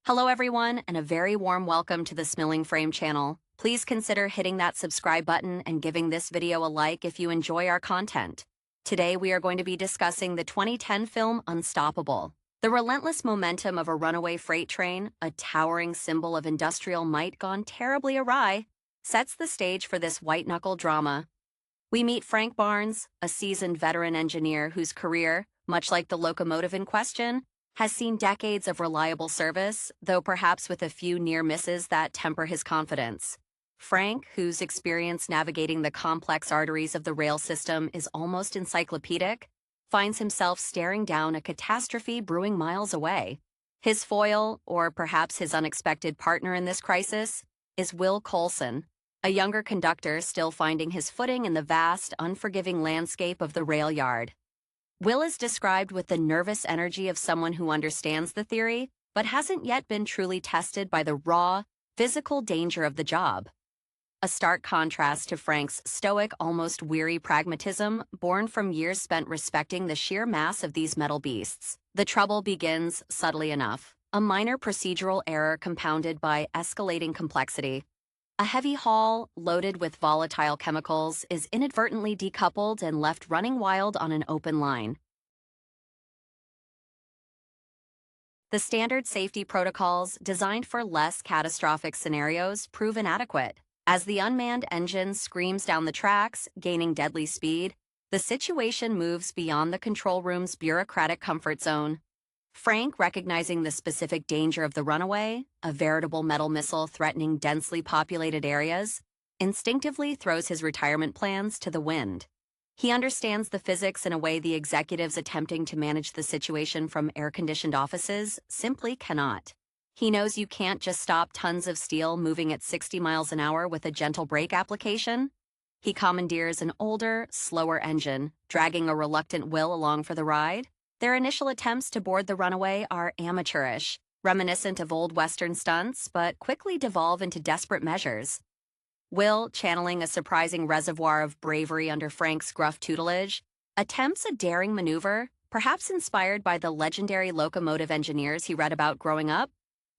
Hello everyone, and a very warm welcome to the Smilling Frame channel. Please consider hitting that subscribe button and giving this video a like if you enjoy our content. Today we are going to be discussing the 2010 film Unstoppable. The relentless momentum of a runaway freight train, a towering symbol of industrial might gone terribly awry, sets the stage for this white-knuckle drama. We meet Frank Barnes, a seasoned veteran engineer whose career, much like the locomotive in question, has seen decades of reliable service, though perhaps with a few near misses that temper his confidence. Frank, whose experience navigating the complex arteries of the rail system is almost encyclopedic, finds himself staring down a catastrophe brewing miles away. His foil, or perhaps his unexpected partner in this crisis, is Will Coulson, a younger conductor still finding his footing in the vast, unforgiving landscape of the rail yard. Will is described with the nervous energy of someone who understands the theory, but hasn't yet been truly tested by the raw, physical danger of the job. A stark contrast to Frank's stoic, almost weary pragmatism, born from years spent respecting the sheer mass of these metal beasts. The trouble begins subtly enough, a minor procedural error compounded by escalating complexity. A heavy haul, loaded with volatile chemicals, is inadvertently decoupled and left running wild on an open line. The standard safety protocols designed for less catastrophic scenarios prove inadequate. As the unmanned engine screams down the tracks, gaining deadly speed, the situation moves beyond the control room's bureaucratic comfort zone. Frank, recognizing the specific danger of the runaway, a veritable metal missile threatening densely populated areas, instinctively throws his retirement plans to the wind. He understands the physics in a way the executives attempting to manage the situation from air-conditioned offices simply cannot. He knows you can't just stop tons of steel moving at 60 miles an hour with a gentle brake application. He commandeers an older, slower engine, dragging a reluctant Will along for the ride. Their initial attempts to board the runaway are amateurish, reminiscent of old Western stunts, but quickly devolve into desperate measures. Will, channeling a surprising reservoir of bravery under Frank's gruff tutelage, attempts a daring maneuver, perhaps inspired by the legendary locomotive engineers he read about growing up,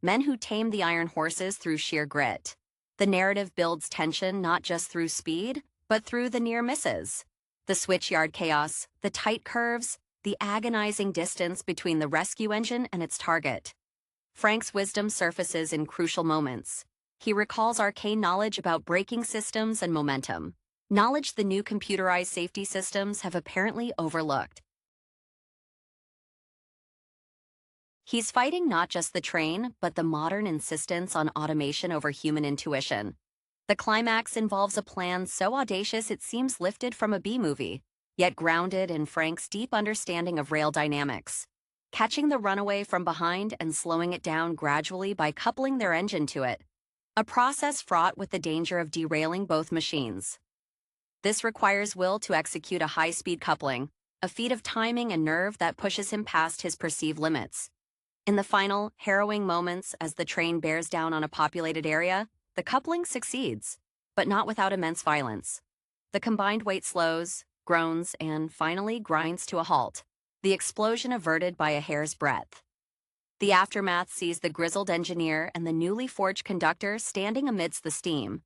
men who tamed the iron horses through sheer grit. The narrative builds tension not just through speed, but through the near misses. The switchyard chaos, the tight curves, the agonizing distance between the rescue engine and its target. Frank's wisdom surfaces in crucial moments. He recalls arcane knowledge about braking systems and momentum, knowledge the new computerized safety systems have apparently overlooked. He's fighting not just the train, but the modern insistence on automation over human intuition. The climax involves a plan so audacious it seems lifted from a B-movie, yet grounded in Frank's deep understanding of rail dynamics, catching the runaway from behind and slowing it down gradually by coupling their engine to it, a process fraught with the danger of derailing both machines. This requires Will to execute a high-speed coupling, a feat of timing and nerve that pushes him past his perceived limits. In the final, harrowing moments as the train bears down on a populated area, the coupling succeeds, but not without immense violence. The combined weight slows, groans, and finally grinds to a halt, the explosion averted by a hair's breadth. The aftermath sees the grizzled engineer and the newly forged conductor standing amidst the steam,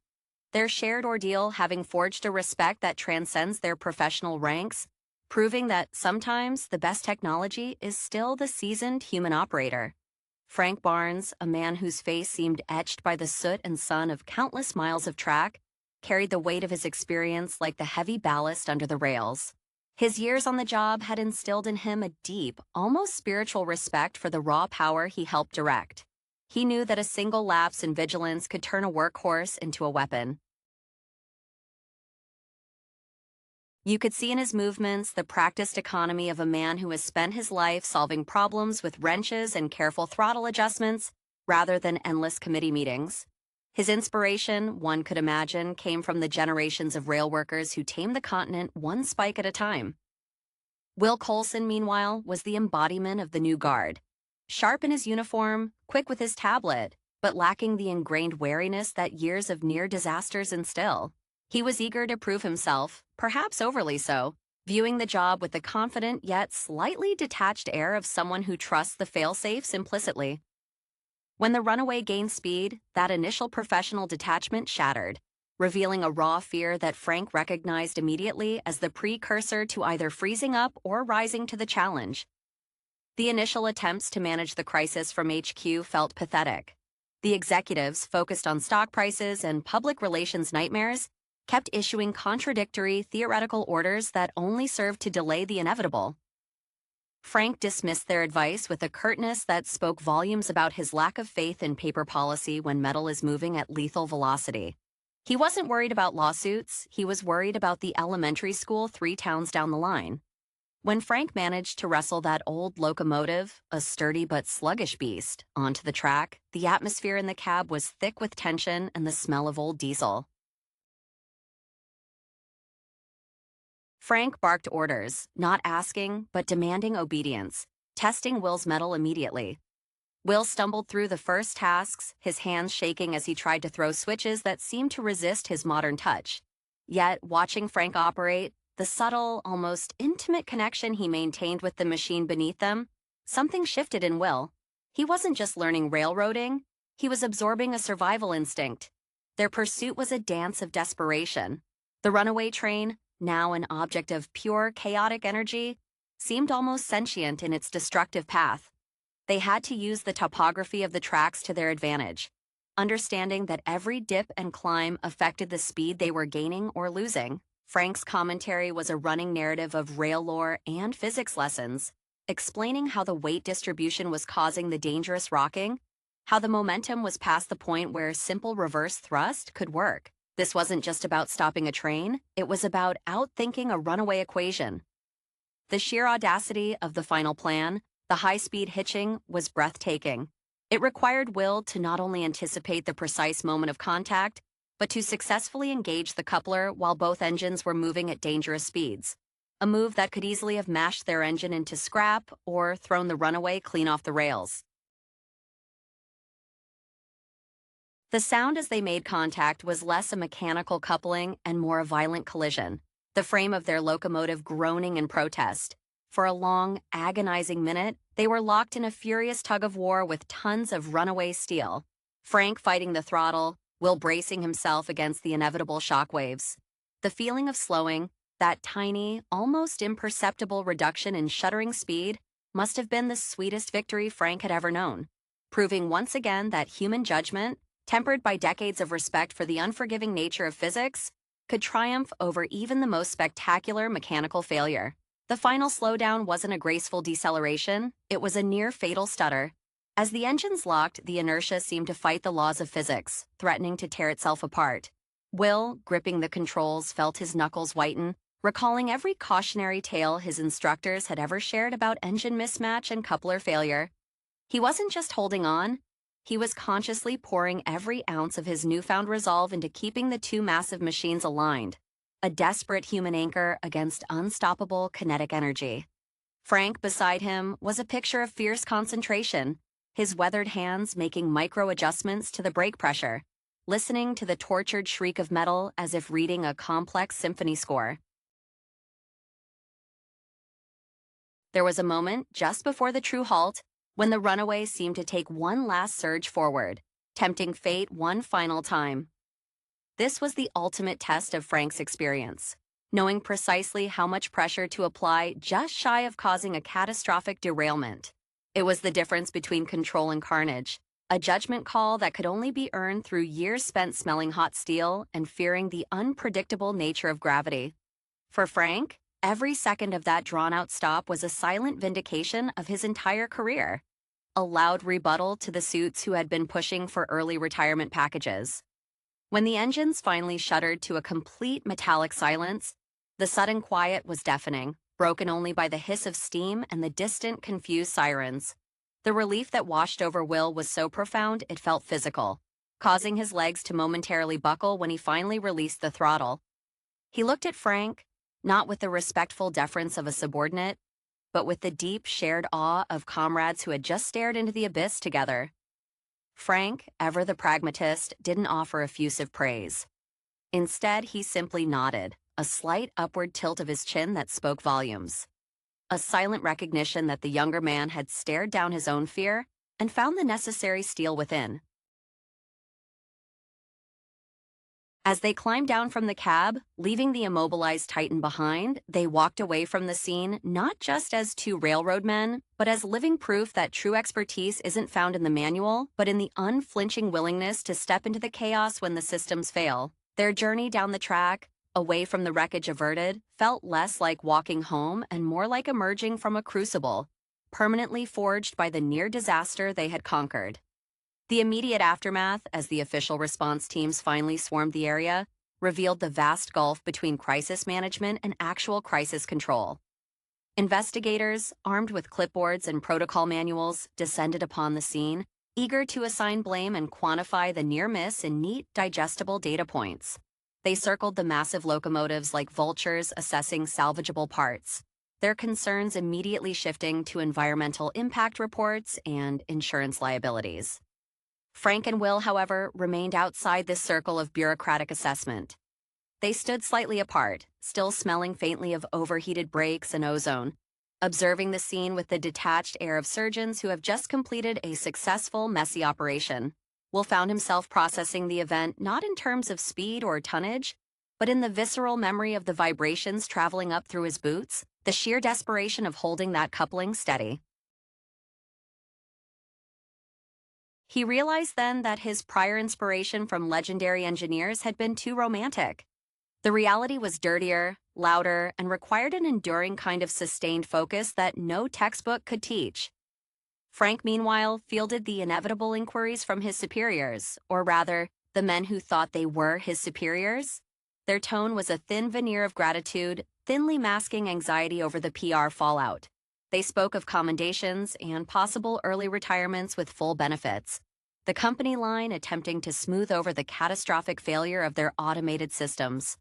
their shared ordeal having forged a respect that transcends their professional ranks, proving that sometimes the best technology is still the seasoned human operator. Frank Barnes, a man whose face seemed etched by the soot and sun of countless miles of track, carried the weight of his experience like the heavy ballast under the rails. His years on the job had instilled in him a deep, almost spiritual respect for the raw power he helped direct. He knew that a single lapse in vigilance could turn a workhorse into a weapon. You could see in his movements the practiced economy of a man who has spent his life solving problems with wrenches and careful throttle adjustments rather than endless committee meetings. His inspiration, one could imagine, came from the generations of rail workers who tamed the continent one spike at a time. Will Coulson, meanwhile, was the embodiment of the new guard. Sharp in his uniform, quick with his tablet, but lacking the ingrained wariness that years of near disasters instill. He was eager to prove himself, perhaps overly so, viewing the job with the confident yet slightly detached air of someone who trusts the fail-safes implicitly. When the runaway gained speed, that initial professional detachment shattered, revealing a raw fear that Frank recognized immediately as the precursor to either freezing up or rising to the challenge. The initial attempts to manage the crisis from HQ felt pathetic. The executives, focused on stock prices and public relations nightmares, kept issuing contradictory theoretical orders that only served to delay the inevitable. Frank dismissed their advice with a curtness that spoke volumes about his lack of faith in paper policy when metal is moving at lethal velocity. He wasn't worried about lawsuits, he was worried about the elementary school 3 towns down the line. When Frank managed to wrestle that old locomotive, a sturdy but sluggish beast, onto the track, the atmosphere in the cab was thick with tension and the smell of old diesel. Frank barked orders, not asking, but demanding obedience, testing Will's mettle immediately. Will stumbled through the first tasks, his hands shaking as he tried to throw switches that seemed to resist his modern touch. Yet, watching Frank operate, the subtle, almost intimate connection he maintained with the machine beneath them, something shifted in Will. He wasn't just learning railroading, he was absorbing a survival instinct. Their pursuit was a dance of desperation. The runaway train, now an object of pure, chaotic energy, seemed almost sentient in its destructive path. They had to use the topography of the tracks to their advantage, understanding that every dip and climb affected the speed they were gaining or losing. Frank's commentary was a running narrative of rail lore and physics lessons, explaining how the weight distribution was causing the dangerous rocking, how the momentum was past the point where simple reverse thrust could work. This wasn't just about stopping a train, it was about outthinking a runaway equation. The sheer audacity of the final plan, the high-speed hitching, was breathtaking. It required Will to not only anticipate the precise moment of contact, but to successfully engage the coupler while both engines were moving at dangerous speeds, a move that could easily have mashed their engine into scrap or thrown the runaway clean off the rails. The sound as they made contact was less a mechanical coupling and more a violent collision, the frame of their locomotive groaning in protest. For a long, agonizing minute, they were locked in a furious tug-of-war with tons of runaway steel. Frank fighting the throttle, Will bracing himself against the inevitable shockwaves. The feeling of slowing, that tiny, almost imperceptible reduction in shuddering speed, must have been the sweetest victory Frank had ever known, proving once again that human judgment, tempered by decades of respect for the unforgiving nature of physics, could triumph over even the most spectacular mechanical failure. The final slowdown wasn't a graceful deceleration, it was a near-fatal stutter. As the engines locked, the inertia seemed to fight the laws of physics, threatening to tear itself apart. Will, gripping the controls, felt his knuckles whiten, recalling every cautionary tale his instructors had ever shared about engine mismatch and coupler failure. He wasn't just holding on, he was consciously pouring every ounce of his newfound resolve into keeping the two massive machines aligned, a desperate human anchor against unstoppable kinetic energy. Frank, beside him, was a picture of fierce concentration, his weathered hands making micro-adjustments to the brake pressure, listening to the tortured shriek of metal as if reading a complex symphony score. There was a moment, just before the true halt, when the runaway seemed to take one last surge forward, tempting fate one final time. This was the ultimate test of Frank's experience, knowing precisely how much pressure to apply just shy of causing a catastrophic derailment. It was the difference between control and carnage, a judgment call that could only be earned through years spent smelling hot steel and fearing the unpredictable nature of gravity. For Frank, every second of that drawn-out stop was a silent vindication of his entire career, a loud rebuttal to the suits who had been pushing for early retirement packages. When the engines finally shuddered to a complete metallic silence, the sudden quiet was deafening, broken only by the hiss of steam and the distant, confused sirens. The relief that washed over Will was so profound it felt physical, causing his legs to momentarily buckle when he finally released the throttle. He looked at Frank, not with the respectful deference of a subordinate, but with the deep, shared awe of comrades who had just stared into the abyss together. Frank, ever the pragmatist, didn't offer effusive praise. Instead, he simply nodded, a slight upward tilt of his chin that spoke volumes. A silent recognition that the younger man had stared down his own fear and found the necessary steel within. As they climbed down from the cab, leaving the immobilized Titan behind, they walked away from the scene not just as two railroad men, but as living proof that true expertise isn't found in the manual, but in the unflinching willingness to step into the chaos when the systems fail. Their journey down the track, away from the wreckage averted, felt less like walking home and more like emerging from a crucible, permanently forged by the near disaster they had conquered. The immediate aftermath, as the official response teams finally swarmed the area, revealed the vast gulf between crisis management and actual crisis control. Investigators, armed with clipboards and protocol manuals, descended upon the scene, eager to assign blame and quantify the near miss in neat, digestible data points. They circled the massive locomotives like vultures assessing salvageable parts, their concerns immediately shifting to environmental impact reports and insurance liabilities. Frank and Will, however, remained outside this circle of bureaucratic assessment. They stood slightly apart, still smelling faintly of overheated brakes and ozone, observing the scene with the detached air of surgeons who have just completed a successful, messy operation. Will found himself processing the event not in terms of speed or tonnage, but in the visceral memory of the vibrations traveling up through his boots, the sheer desperation of holding that coupling steady. He realized then that his prior inspiration from legendary engineers had been too romantic. The reality was dirtier, louder, and required an enduring kind of sustained focus that no textbook could teach. Frank, meanwhile, fielded the inevitable inquiries from his superiors, or rather, the men who thought they were his superiors. Their tone was a thin veneer of gratitude, thinly masking anxiety over the PR fallout. They spoke of commendations and possible early retirements with full benefits, the company line attempting to smooth over the catastrophic failure of their automated systems.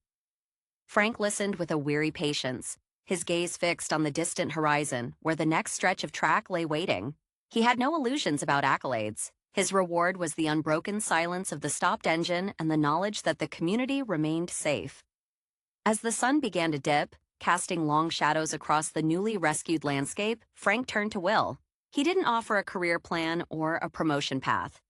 Frank listened with a weary patience, his gaze fixed on the distant horizon where the next stretch of track lay waiting. He had no illusions about accolades. His reward was the unbroken silence of the stopped engine and the knowledge that the community remained safe. As the sun began to dip, casting long shadows across the newly rescued landscape, Frank turned to Will. He didn't offer a career plan or a promotion path.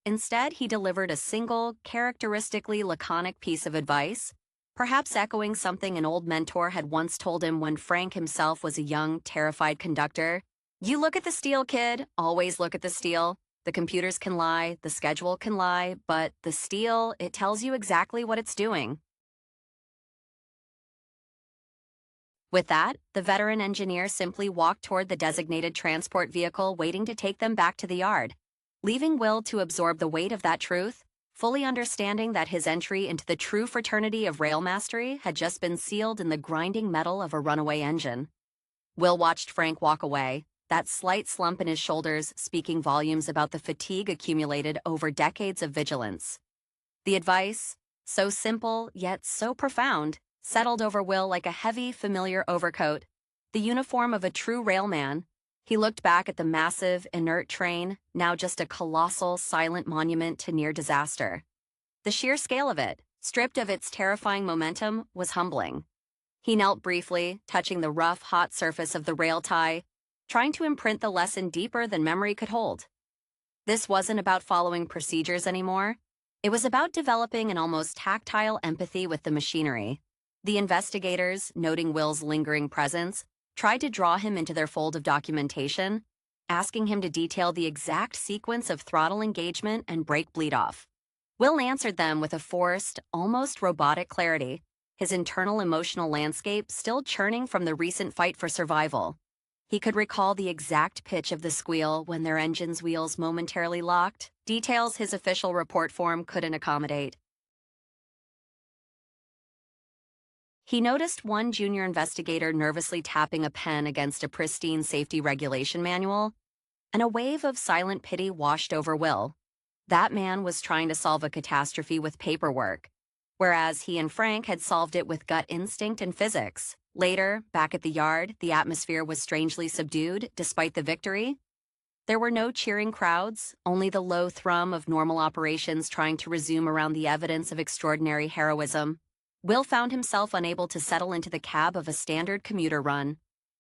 Instead, he delivered a single, characteristically laconic piece of advice, perhaps echoing something an old mentor had once told him when Frank himself was a young, terrified conductor. "You look at the steel, kid. Always look at the steel. The computers can lie, the schedule can lie, but the steel, it tells you exactly what it's doing." With that, the veteran engineer simply walked toward the designated transport vehicle waiting to take them back to the yard, leaving Will to absorb the weight of that truth, fully understanding that his entry into the true fraternity of rail mastery had just been sealed in the grinding metal of a runaway engine. Will watched Frank walk away, that slight slump in his shoulders speaking volumes about the fatigue accumulated over decades of vigilance. The advice, so simple yet so profound, settled over Will like a heavy, familiar overcoat, the uniform of a true railman. He looked back at the massive, inert train, now just a colossal, silent monument to near disaster. The sheer scale of it, stripped of its terrifying momentum, was humbling. He knelt briefly, touching the rough, hot surface of the rail tie, trying to imprint the lesson deeper than memory could hold. This wasn't about following procedures anymore. It was about developing an almost tactile empathy with the machinery. The investigators, noting Will's lingering presence, tried to draw him into their fold of documentation, asking him to detail the exact sequence of throttle engagement and brake bleed-off. Will answered them with a forced, almost robotic clarity, his internal emotional landscape still churning from the recent fight for survival. He could recall the exact pitch of the squeal when their engine's wheels momentarily locked, details his official report form couldn't accommodate. He noticed one junior investigator nervously tapping a pen against a pristine safety regulation manual, and a wave of silent pity washed over Will. That man was trying to solve a catastrophe with paperwork, whereas he and Frank had solved it with gut instinct and physics. Later, back at the yard, the atmosphere was strangely subdued despite the victory. There were no cheering crowds, only the low thrum of normal operations trying to resume around the evidence of extraordinary heroism. Will found himself unable to settle into the cab of a standard commuter run.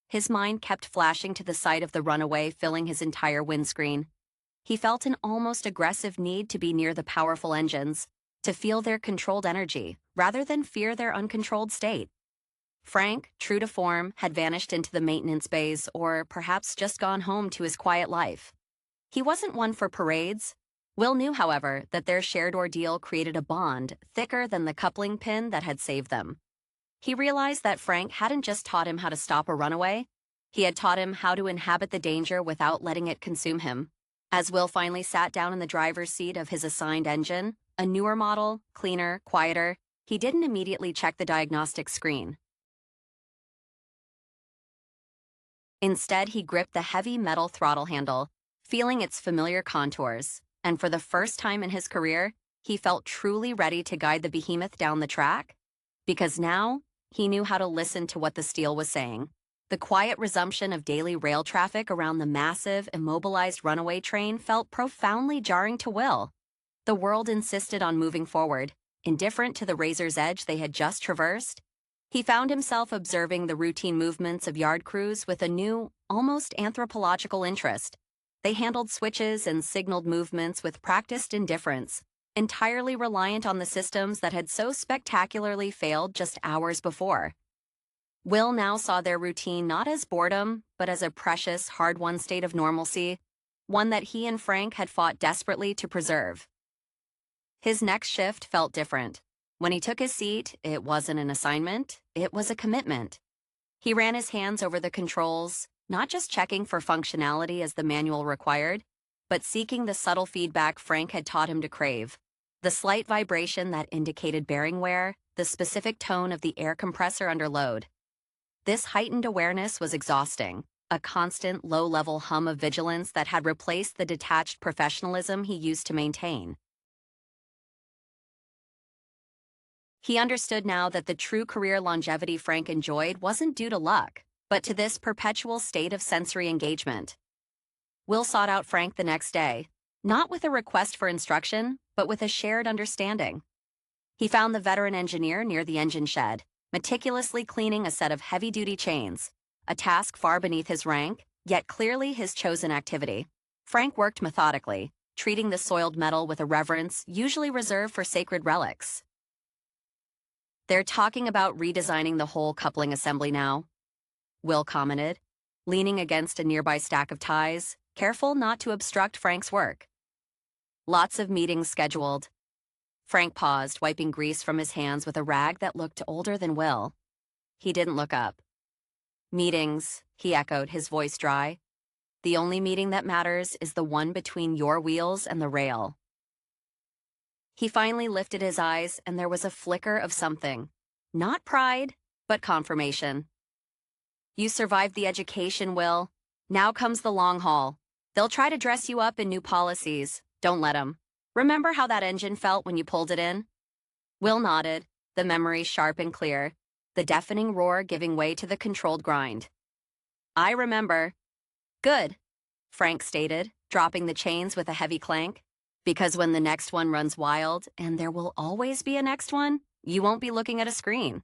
His mind kept flashing to the sight of the runaway filling his entire windscreen. He felt an almost aggressive need to be near the powerful engines, to feel their controlled energy, rather than fear their uncontrolled state. Frank, true to form, had vanished into the maintenance bays or perhaps just gone home to his quiet life. He wasn't one for parades. Will knew, however, that their shared ordeal created a bond thicker than the coupling pin that had saved them. He realized that Frank hadn't just taught him how to stop a runaway, he had taught him how to inhabit the danger without letting it consume him. As Will finally sat down in the driver's seat of his assigned engine, a newer model, cleaner, quieter, he didn't immediately check the diagnostic screen. Instead, he gripped the heavy metal throttle handle, feeling its familiar contours, and for the first time in his career, he felt truly ready to guide the behemoth down the track, because now he knew how to listen to what the steel was saying. The quiet resumption of daily rail traffic around the massive, immobilized runaway train felt profoundly jarring to Will. The world insisted on moving forward, indifferent to the razor's edge they had just traversed. He found himself observing the routine movements of yard crews with a new, almost anthropological interest. They handled switches and signaled movements with practiced indifference, entirely reliant on the systems that had so spectacularly failed just hours before. Will now saw their routine not as boredom, but as a precious, hard-won state of normalcy, one that he and Frank had fought desperately to preserve. His next shift felt different. When he took his seat, it wasn't an assignment, it was a commitment. He ran his hands over the controls, not just checking for functionality as the manual required, but seeking the subtle feedback Frank had taught him to crave. The slight vibration that indicated bearing wear, the specific tone of the air compressor under load. This heightened awareness was exhausting, a constant low-level hum of vigilance that had replaced the detached professionalism he used to maintain. He understood now that the true career longevity Frank enjoyed wasn't due to luck, but to this perpetual state of sensory engagement. Will sought out Frank the next day, not with a request for instruction, but with a shared understanding. He found the veteran engineer near the engine shed, meticulously cleaning a set of heavy-duty chains, a task far beneath his rank, yet clearly his chosen activity. Frank worked methodically, treating the soiled metal with a reverence usually reserved for sacred relics. "They're talking about redesigning the whole coupling assembly now," Will commented, leaning against a nearby stack of ties, careful not to obstruct Frank's work. "Lots of meetings scheduled." Frank paused, wiping grease from his hands with a rag that looked older than Will. He didn't look up. "Meetings," he echoed, his voice dry. "The only meeting that matters is the one between your wheels and the rail." He finally lifted his eyes, and there was a flicker of something. Not pride, but confirmation. "You survived the education, Will. Now comes the long haul. They'll try to dress you up in new policies. Don't let them. Remember how that engine felt when you pulled it in?" Will nodded, the memory sharp and clear, the deafening roar giving way to the controlled grind. "I remember." "Good," Frank stated, dropping the chains with a heavy clank. "Because when the next one runs wild, and there will always be a next one, you won't be looking at a screen.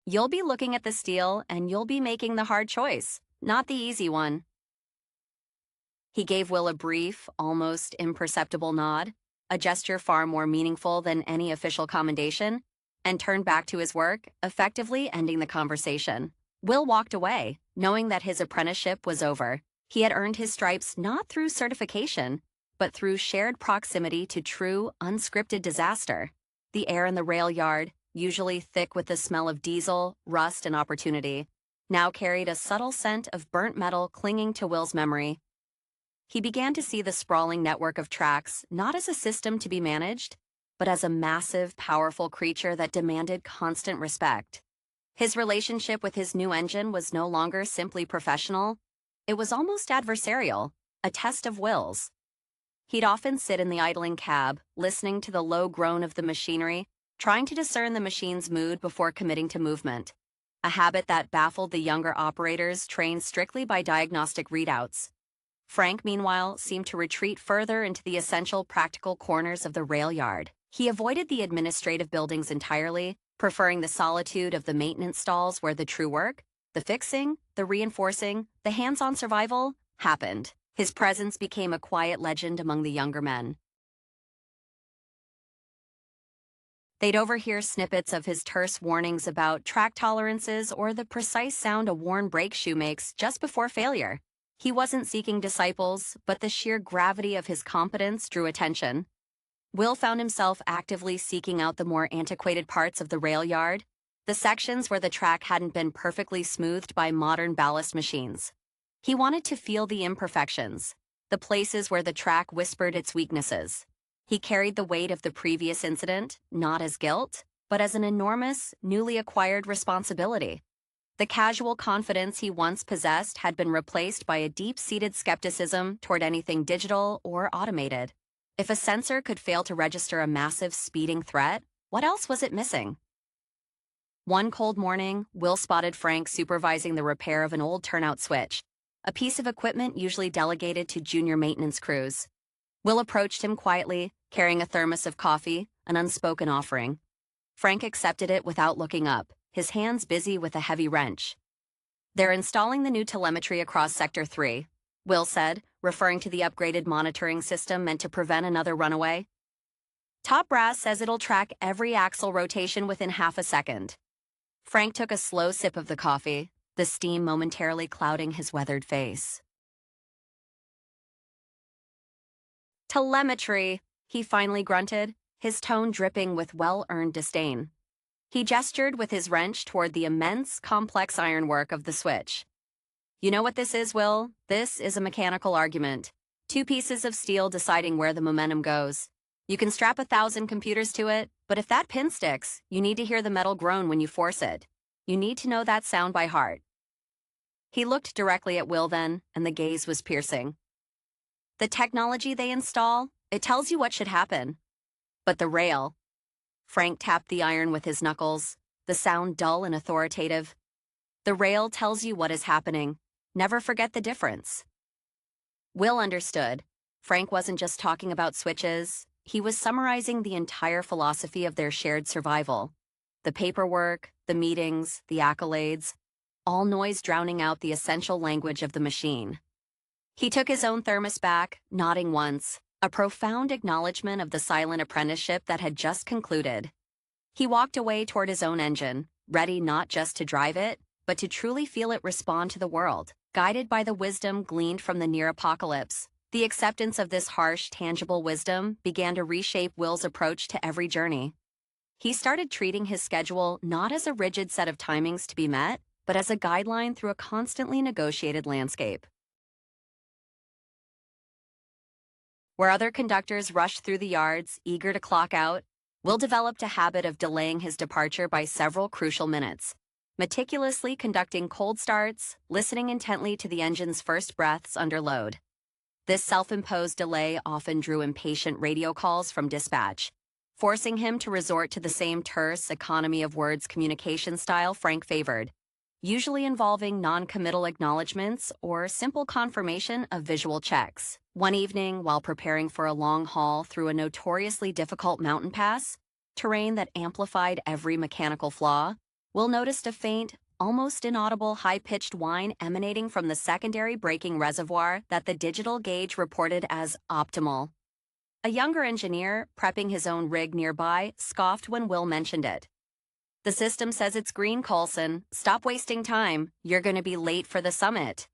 You'll be looking at the steel, and you'll be making the hard choice, not the easy one." He gave Will a brief, almost imperceptible nod, a gesture far more meaningful than any official commendation, and turned back to his work, effectively ending the conversation. Will walked away, knowing that his apprenticeship was over. He had earned his stripes not through certification, but through shared proximity to true, unscripted disaster. The air in the rail yard, usually thick with the smell of diesel, rust, and opportunity, now carried a subtle scent of burnt metal clinging to Will's memory. He began to see the sprawling network of tracks not as a system to be managed, but as a massive, powerful creature that demanded constant respect. His relationship with his new engine was no longer simply professional. It was almost adversarial, a test of wills. He'd often sit in the idling cab, listening to the low groan of the machinery, trying to discern the machine's mood before committing to movement, a habit that baffled the younger operators trained strictly by diagnostic readouts. Frank, meanwhile, seemed to retreat further into the essential practical corners of the rail yard. He avoided the administrative buildings entirely, preferring the solitude of the maintenance stalls where the true work, the fixing, the reinforcing, the hands-on survival, happened. His presence became a quiet legend among the younger men. They'd overhear snippets of his terse warnings about track tolerances or the precise sound a worn brake shoe makes just before failure. He wasn't seeking disciples, but the sheer gravity of his competence drew attention. Will found himself actively seeking out the more antiquated parts of the rail yard, the sections where the track hadn't been perfectly smoothed by modern ballast machines. He wanted to feel the imperfections, the places where the track whispered its weaknesses. He carried the weight of the previous incident, not as guilt, but as an enormous, newly acquired responsibility. The casual confidence he once possessed had been replaced by a deep-seated skepticism toward anything digital or automated. If a sensor could fail to register a massive speeding threat, what else was it missing? One cold morning, Will spotted Frank supervising the repair of an old turnout switch, a piece of equipment usually delegated to junior maintenance crews. Will approached him quietly, carrying a thermos of coffee, an unspoken offering. Frank accepted it without looking up, his hands busy with a heavy wrench. "They're installing the new telemetry across Sector 3, Will said, referring to the upgraded monitoring system meant to prevent another runaway. "Top brass says it'll track every axle rotation within half a second." Frank took a slow sip of the coffee, the steam momentarily clouding his weathered face. "Telemetry," he finally grunted, his tone dripping with well-earned disdain. He gestured with his wrench toward the immense, complex ironwork of the switch. "You know what this is, Will? This is a mechanical argument. Two pieces of steel deciding where the momentum goes. You can strap 1,000 computers to it, but if that pin sticks, you need to hear the metal groan when you force it. You need to know that sound by heart." He looked directly at Will then, and the gaze was piercing. "The technology they install, it tells you what should happen. But the rail..." Frank tapped the iron with his knuckles, the sound dull and authoritative. "The rail tells you what is happening. Never forget the difference." Will understood. Frank wasn't just talking about switches. He was summarizing the entire philosophy of their shared survival. The paperwork, the meetings, the accolades, all noise drowning out the essential language of the machine. He took his own thermos back, nodding once, a profound acknowledgement of the silent apprenticeship that had just concluded. He walked away toward his own engine, ready not just to drive it, but to truly feel it respond to the world, guided by the wisdom gleaned from the near apocalypse. The acceptance of this harsh, tangible wisdom began to reshape Will's approach to every journey. He started treating his schedule not as a rigid set of timings to be met, but as a guideline through a constantly negotiated landscape. Where other conductors rushed through the yards, eager to clock out, Will developed a habit of delaying his departure by several crucial minutes, meticulously conducting cold starts, listening intently to the engine's first breaths under load. This self-imposed delay often drew impatient radio calls from dispatch, forcing him to resort to the same terse, economy-of-words communication style Frank favored, usually involving non-committal acknowledgments or simple confirmation of visual checks. One evening, while preparing for a long haul through a notoriously difficult mountain pass, terrain that amplified every mechanical flaw, Will noticed a faint, almost inaudible high-pitched whine emanating from the secondary braking reservoir that the digital gauge reported as optimal. A younger engineer, prepping his own rig nearby, scoffed when Will mentioned it. "The system says it's green, Coulson. Stop wasting time. You're going to be late for the summit."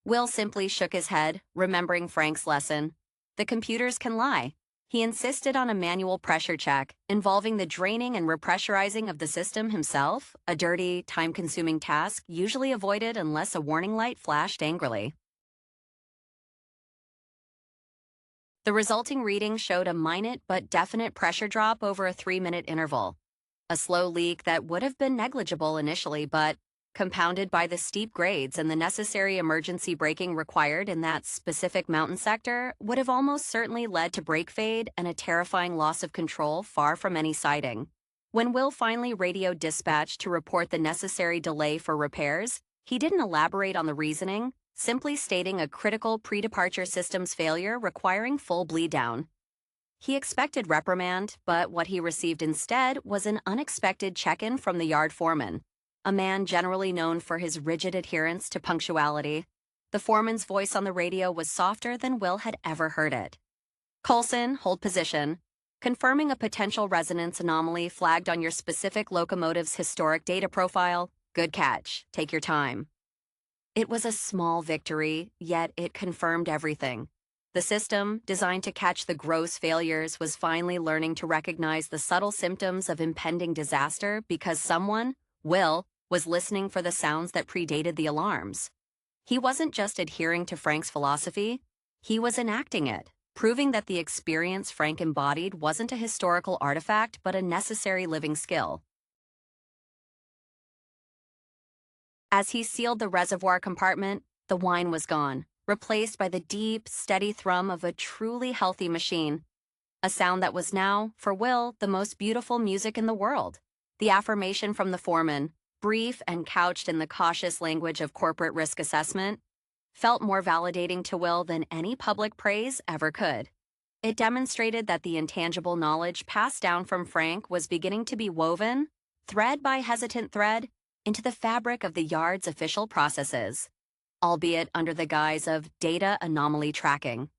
Will simply shook his head, remembering Frank's lesson. The computers can lie. He insisted on a manual pressure check, involving the draining and repressurizing of the system himself, a dirty, time-consuming task usually avoided unless a warning light flashed angrily. The resulting reading showed a minute but definite pressure drop over a 3-minute interval. A slow leak that would have been negligible initially, but, compounded by the steep grades and the necessary emergency braking required in that specific mountain sector, would have almost certainly led to brake fade and a terrifying loss of control far from any sighting. When Will finally radioed dispatch to report the necessary delay for repairs, he didn't elaborate on the reasoning, simply stating a critical pre-departure systems failure requiring full bleed down. He expected reprimand, but what he received instead was an unexpected check-in from the yard foreman, a man generally known for his rigid adherence to punctuality. The foreman's voice on the radio was softer than Will had ever heard it. Coulson, hold position. Confirming a potential resonance anomaly flagged on your specific locomotive's historic data profile. Good catch. Take your time. It was a small victory, yet it confirmed everything. The system, designed to catch the gross failures, was finally learning to recognize the subtle symptoms of impending disaster because someone, Will, was listening for the sounds that predated the alarms. He wasn't just adhering to Frank's philosophy, he was enacting it, proving that the experience Frank embodied wasn't a historical artifact but a necessary living skill. As he sealed the reservoir compartment, the wine was gone, replaced by the deep, steady thrum of a truly healthy machine, a sound that was now, for Will, the most beautiful music in the world. The affirmation from the foreman, brief and couched in the cautious language of corporate risk assessment, felt more validating to Will than any public praise ever could. It demonstrated that the intangible knowledge passed down from Frank was beginning to be woven, thread by hesitant thread, into the fabric of the yard's official processes, albeit under the guise of data anomaly tracking.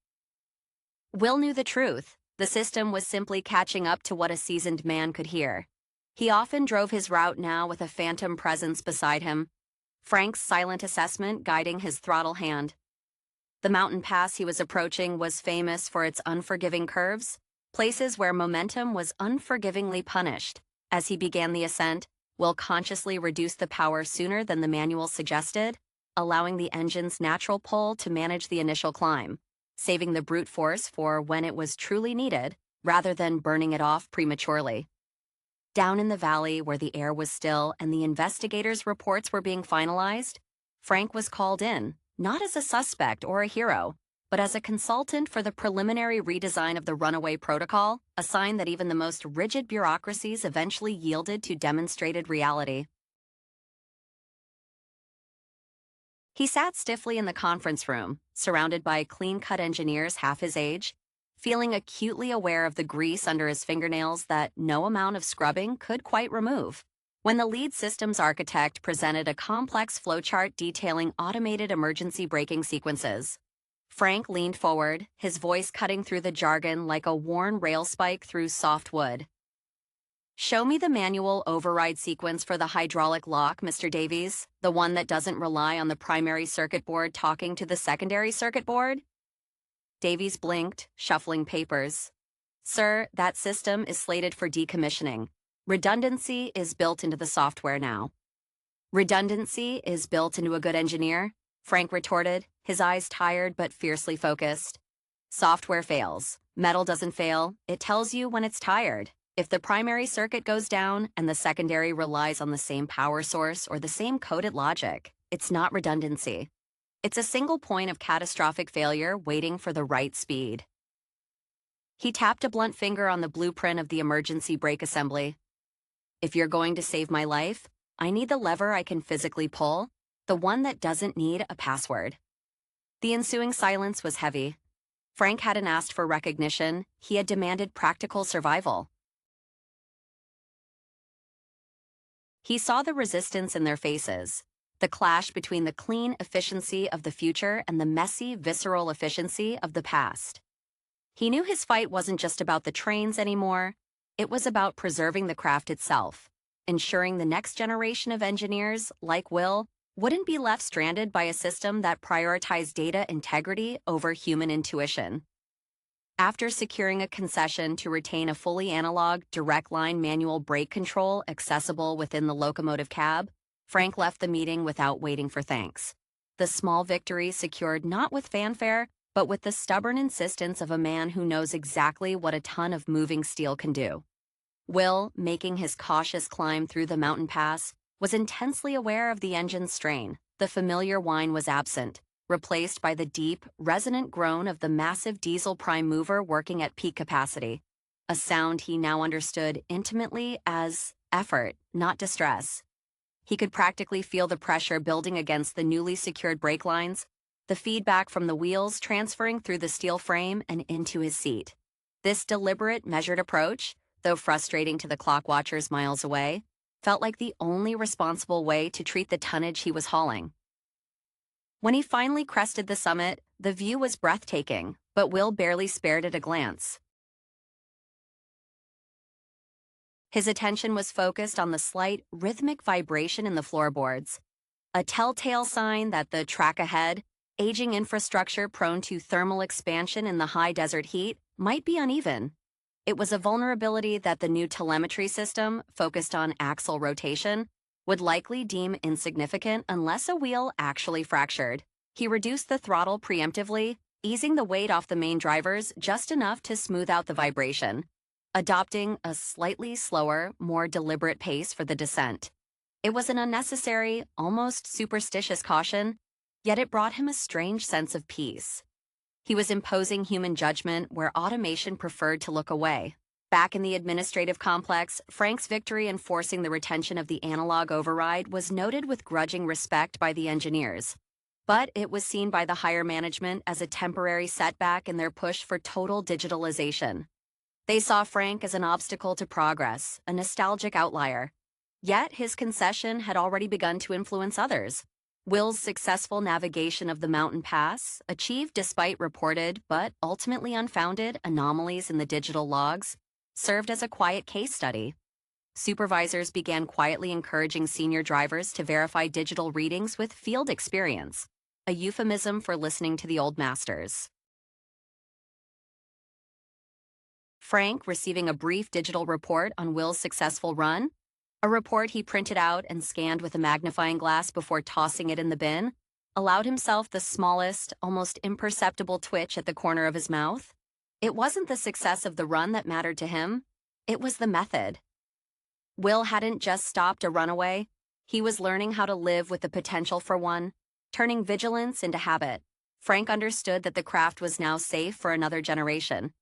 Will knew the truth. The system was simply catching up to what a seasoned man could hear. He often drove his route now with a phantom presence beside him, Frank's silent assessment guiding his throttle hand. The mountain pass he was approaching was famous for its unforgiving curves, places where momentum was unforgivingly punished. As he began the ascent, Will consciously reduce the power sooner than the manual suggested, allowing the engine's natural pull to manage the initial climb, saving the brute force for when it was truly needed, rather than burning it off prematurely. Down in the valley, where the air was still and the investigators' reports were being finalized, Frank was called in, not as a suspect or a hero, but as a consultant for the preliminary redesign of the runaway protocol, a sign that even the most rigid bureaucracies eventually yielded to demonstrated reality. He sat stiffly in the conference room, surrounded by clean-cut engineers half his age, feeling acutely aware of the grease under his fingernails that no amount of scrubbing could quite remove. When the lead systems architect presented a complex flowchart detailing automated emergency braking sequences, Frank leaned forward, his voice cutting through the jargon like a worn rail spike through soft wood. "Show me the manual override sequence for the hydraulic lock, Mr. Davies, the one that doesn't rely on the primary circuit board talking to the secondary circuit board." Davies blinked, shuffling papers. "Sir, that system is slated for decommissioning. Redundancy is built into the software now." "Redundancy is built into a good engineer?" Frank retorted, his eyes tired but fiercely focused. "Software fails. Metal doesn't fail. It tells you when it's tired. If the primary circuit goes down and the secondary relies on the same power source or the same coded logic, it's not redundancy. It's a single point of catastrophic failure waiting for the right speed." He tapped a blunt finger on the blueprint of the emergency brake assembly. "If you're going to save my life, I need the lever I can physically pull, the one that doesn't need a password." The ensuing silence was heavy. Frank hadn't asked for recognition, he had demanded practical survival. He saw the resistance in their faces, the clash between the clean efficiency of the future and the messy, visceral efficiency of the past. He knew his fight wasn't just about the trains anymore, it was about preserving the craft itself, ensuring the next generation of engineers, like Will, wouldn't be left stranded by a system that prioritized data integrity over human intuition. After securing a concession to retain a fully analog, direct-line manual brake control accessible within the locomotive cab, Frank left the meeting without waiting for thanks. The small victory secured not with fanfare, but with the stubborn insistence of a man who knows exactly what a ton of moving steel can do. Will, making his cautious climb through the mountain pass, was intensely aware of the engine's strain. The familiar whine was absent, replaced by the deep, resonant groan of the massive diesel prime mover working at peak capacity, a sound he now understood intimately as effort, not distress. He could practically feel the pressure building against the newly secured brake lines, the feedback from the wheels transferring through the steel frame and into his seat. This deliberate, measured approach, though frustrating to the clock watchers miles away, felt like the only responsible way to treat the tonnage he was hauling. When he finally crested the summit, the view was breathtaking, but Will barely spared it a glance. His attention was focused on the slight, rhythmic vibration in the floorboards, a telltale sign that the track ahead, aging infrastructure prone to thermal expansion in the high desert heat, might be uneven. It was a vulnerability that the new telemetry system, focused on axle rotation, would likely deem insignificant unless a wheel actually fractured. He reduced the throttle preemptively, easing the weight off the main drivers just enough to smooth out the vibration, adopting a slightly slower, more deliberate pace for the descent. It was an unnecessary, almost superstitious caution, yet it brought him a strange sense of peace. He was imposing human judgment where automation preferred to look away. Back in the administrative complex, Frank's victory in forcing the retention of the analog override was noted with grudging respect by the engineers. But it was seen by the higher management as a temporary setback in their push for total digitalization. They saw Frank as an obstacle to progress, a nostalgic outlier. Yet his concession had already begun to influence others. Will's successful navigation of the mountain pass, achieved despite reported but ultimately unfounded anomalies in the digital logs, served as a quiet case study. Supervisors began quietly encouraging senior drivers to verify digital readings with field experience, a euphemism for listening to the old masters. Frank receiving a brief digital report on Will's successful run, a report he printed out and scanned with a magnifying glass before tossing it in the bin, allowed himself the smallest, almost imperceptible twitch at the corner of his mouth. It wasn't the success of the run that mattered to him, it was the method. Will hadn't just stopped a runaway, he was learning how to live with the potential for one, turning vigilance into habit. Frank understood that the craft was now safe for another generation.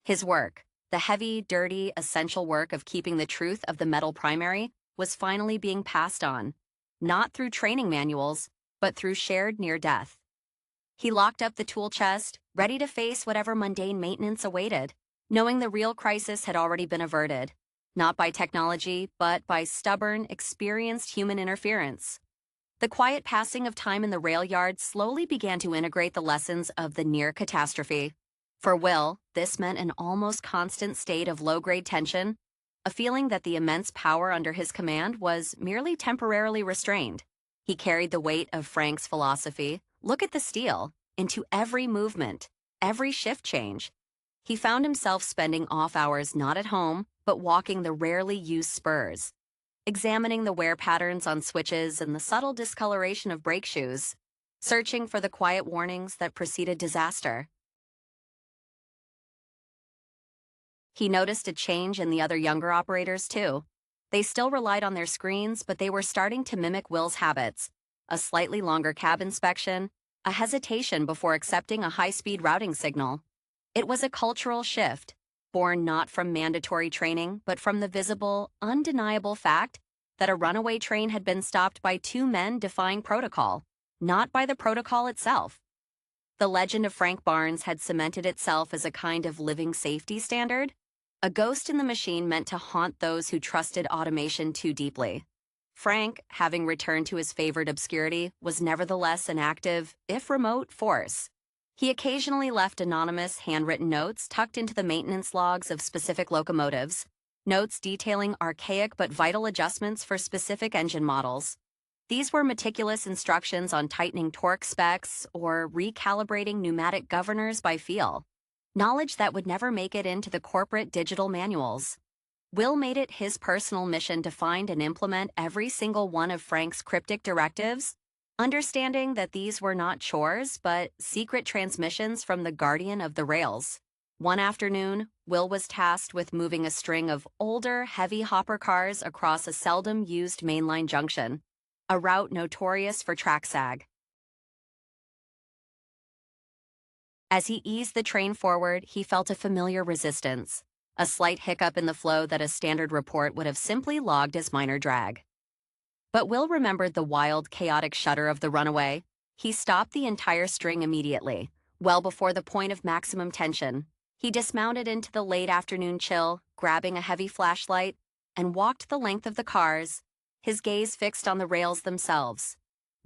His work, the heavy, dirty, essential work of keeping the truth of the metal primary, was finally being passed on, not through training manuals, but through shared near-death. He locked up the tool chest, ready to face whatever mundane maintenance awaited, knowing the real crisis had already been averted, not by technology, but by stubborn, experienced human interference. The quiet passing of time in the rail yard slowly began to integrate the lessons of the near catastrophe. For Will, this meant an almost constant state of low-grade tension, a feeling that the immense power under his command was merely temporarily restrained. He carried the weight of Frank's philosophy, look at the steel, into every movement, every shift change. He found himself spending off hours not at home, but walking the rarely used spurs, examining the wear patterns on switches and the subtle discoloration of brake shoes, searching for the quiet warnings that preceded disaster. He noticed a change in the other younger operators, too. They still relied on their screens, but they were starting to mimic Will's habits, a slightly longer cab inspection, a hesitation before accepting a high-speed routing signal. It was a cultural shift, born not from mandatory training, but from the visible, undeniable fact that a runaway train had been stopped by two men defying protocol, not by the protocol itself. The legend of Frank Barnes had cemented itself as a kind of living safety standard, a ghost in the machine meant to haunt those who trusted automation too deeply. Frank, having returned to his favored obscurity, was nevertheless an active, if remote, force. He occasionally left anonymous, handwritten notes tucked into the maintenance logs of specific locomotives, notes detailing archaic but vital adjustments for specific engine models. These were meticulous instructions on tightening torque specs or recalibrating pneumatic governors by feel, knowledge that would never make it into the corporate digital manuals. Will made it his personal mission to find and implement every single one of Frank's cryptic directives, understanding that these were not chores but secret transmissions from the guardian of the rails. One afternoon, Will was tasked with moving a string of older, heavy hopper cars across a seldom-used mainline junction, a route notorious for track sag. As he eased the train forward, he felt a familiar resistance, a slight hiccup in the flow that a standard report would have simply logged as minor drag. But Will remembered the wild, chaotic shudder of the runaway. He stopped the entire string immediately, well before the point of maximum tension. He dismounted into the late afternoon chill, grabbing a heavy flashlight, and walked the length of the cars, his gaze fixed on the rails themselves.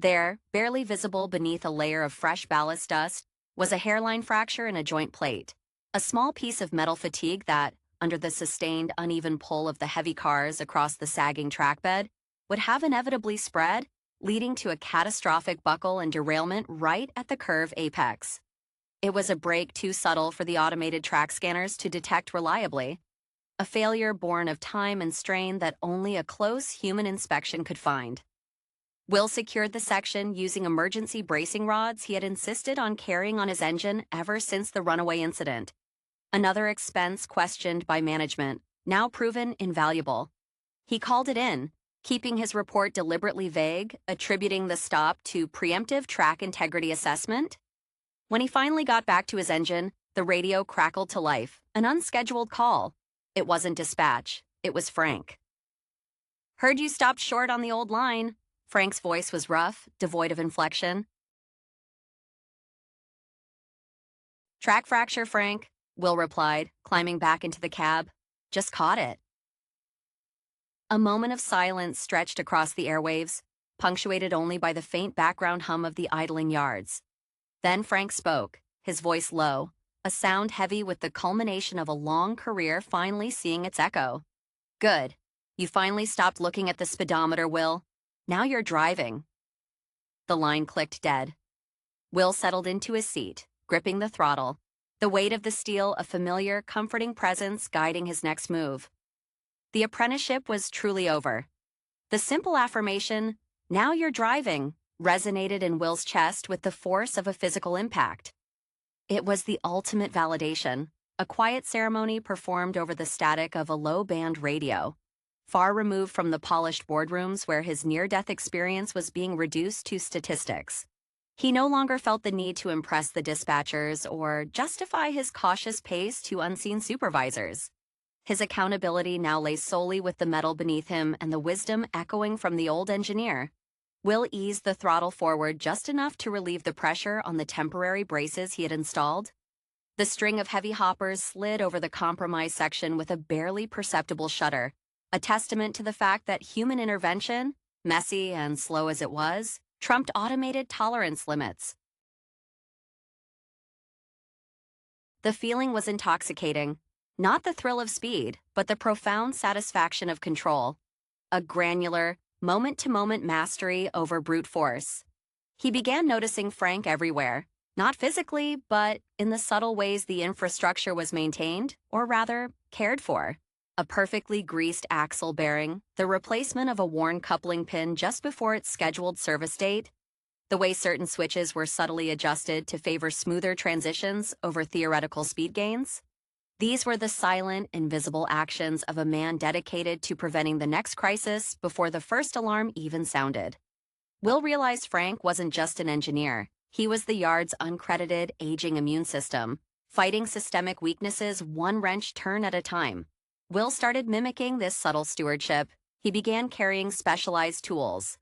There, barely visible beneath a layer of fresh ballast dust, was a hairline fracture in a joint plate, a small piece of metal fatigue that, under the sustained uneven pull of the heavy cars across the sagging trackbed, would have inevitably spread, leading to a catastrophic buckle and derailment right at the curve apex. It was a break too subtle for the automated track scanners to detect reliably, a failure born of time and strain that only a close human inspection could find. Will secured the section using emergency bracing rods he had insisted on carrying on his engine ever since the runaway incident. Another expense questioned by management, now proven invaluable. He called it in, keeping his report deliberately vague, attributing the stop to preemptive track integrity assessment. When he finally got back to his engine, the radio crackled to life, an unscheduled call. It wasn't dispatch, it was Frank. "Heard you stopped short on the old line." Frank's voice was rough, devoid of inflection. "Track fracture, Frank," Will replied, climbing back into the cab. "Just caught it." A moment of silence stretched across the airwaves, punctuated only by the faint background hum of the idling yards. Then Frank spoke, his voice low, a sound heavy with the culmination of a long career finally seeing its echo. "Good. You finally stopped looking at the speedometer, Will. Now you're driving." The line clicked dead. Will settled into his seat, gripping the throttle, the weight of the steel a familiar, comforting presence guiding his next move. The apprenticeship was truly over. The simple affirmation, "Now you're driving," resonated in Will's chest with the force of a physical impact. It was the ultimate validation, a quiet ceremony performed over the static of a low-band radio, far removed from the polished boardrooms where his near-death experience was being reduced to statistics. He no longer felt the need to impress the dispatchers or justify his cautious pace to unseen supervisors. His accountability now lay solely with the metal beneath him and the wisdom echoing from the old engineer. Will eased the throttle forward just enough to relieve the pressure on the temporary braces he had installed. The string of heavy hoppers slid over the compromised section with a barely perceptible shudder, a testament to the fact that human intervention, messy and slow as it was, trumped automated tolerance limits. The feeling was intoxicating, not the thrill of speed, but the profound satisfaction of control, a granular, moment-to-moment mastery over brute force. He began noticing Frank everywhere, not physically, but in the subtle ways the infrastructure was maintained, or rather, cared for. A perfectly greased axle bearing, the replacement of a worn coupling pin just before its scheduled service date, the way certain switches were subtly adjusted to favor smoother transitions over theoretical speed gains. These were the silent, invisible actions of a man dedicated to preventing the next crisis before the first alarm even sounded. Will realized Frank wasn't just an engineer. He was the yard's uncredited, aging immune system, fighting systemic weaknesses one wrench turn at a time. Will started mimicking this subtle stewardship. He began carrying specialized tools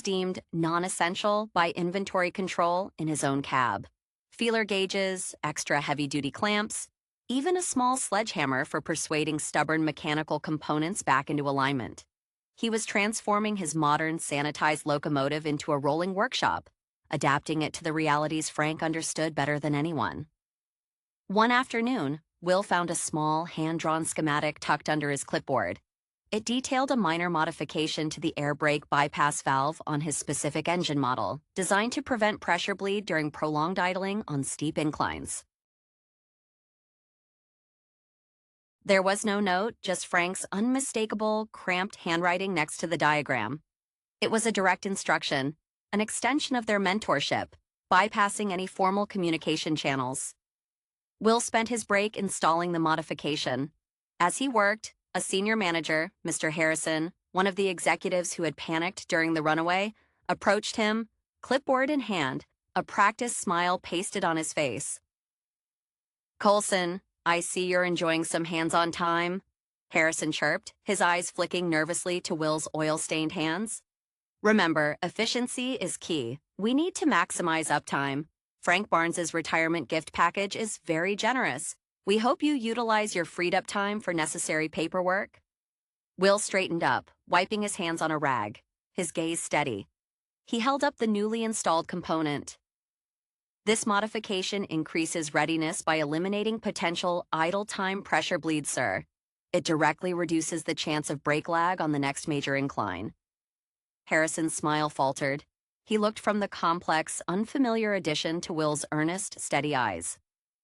deemed non-essential by inventory control in his own cab. Feeler gauges, extra heavy-duty clamps, even a small sledgehammer for persuading stubborn mechanical components back into alignment. He was transforming his modern, sanitized locomotive into a rolling workshop, adapting it to the realities Frank understood better than anyone. One afternoon, Will found a small, hand-drawn schematic tucked under his clipboard. It detailed a minor modification to the air brake bypass valve on his specific engine model, designed to prevent pressure bleed during prolonged idling on steep inclines. There was no note, just Frank's unmistakable, cramped handwriting next to the diagram. It was a direct instruction, an extension of their mentorship, bypassing any formal communication channels. Will spent his break installing the modification. As he worked, a senior manager, Mr. Harrison, one of the executives who had panicked during the runaway, approached him, clipboard in hand, a practiced smile pasted on his face. "Coulson, I see you're enjoying some hands-on time," Harrison chirped, his eyes flicking nervously to Will's oil-stained hands. "Remember, efficiency is key. We need to maximize uptime. Frank Barnes's retirement gift package is very generous. We hope you utilize your freed-up time for necessary paperwork." Will straightened up, wiping his hands on a rag, his gaze steady. He held up the newly installed component. This modification increases readiness by eliminating potential idle time pressure bleed, sir. It directly reduces the chance of brake lag on the next major incline. Harrison's smile faltered. He looked from the complex, unfamiliar addition to Will's earnest, steady eyes.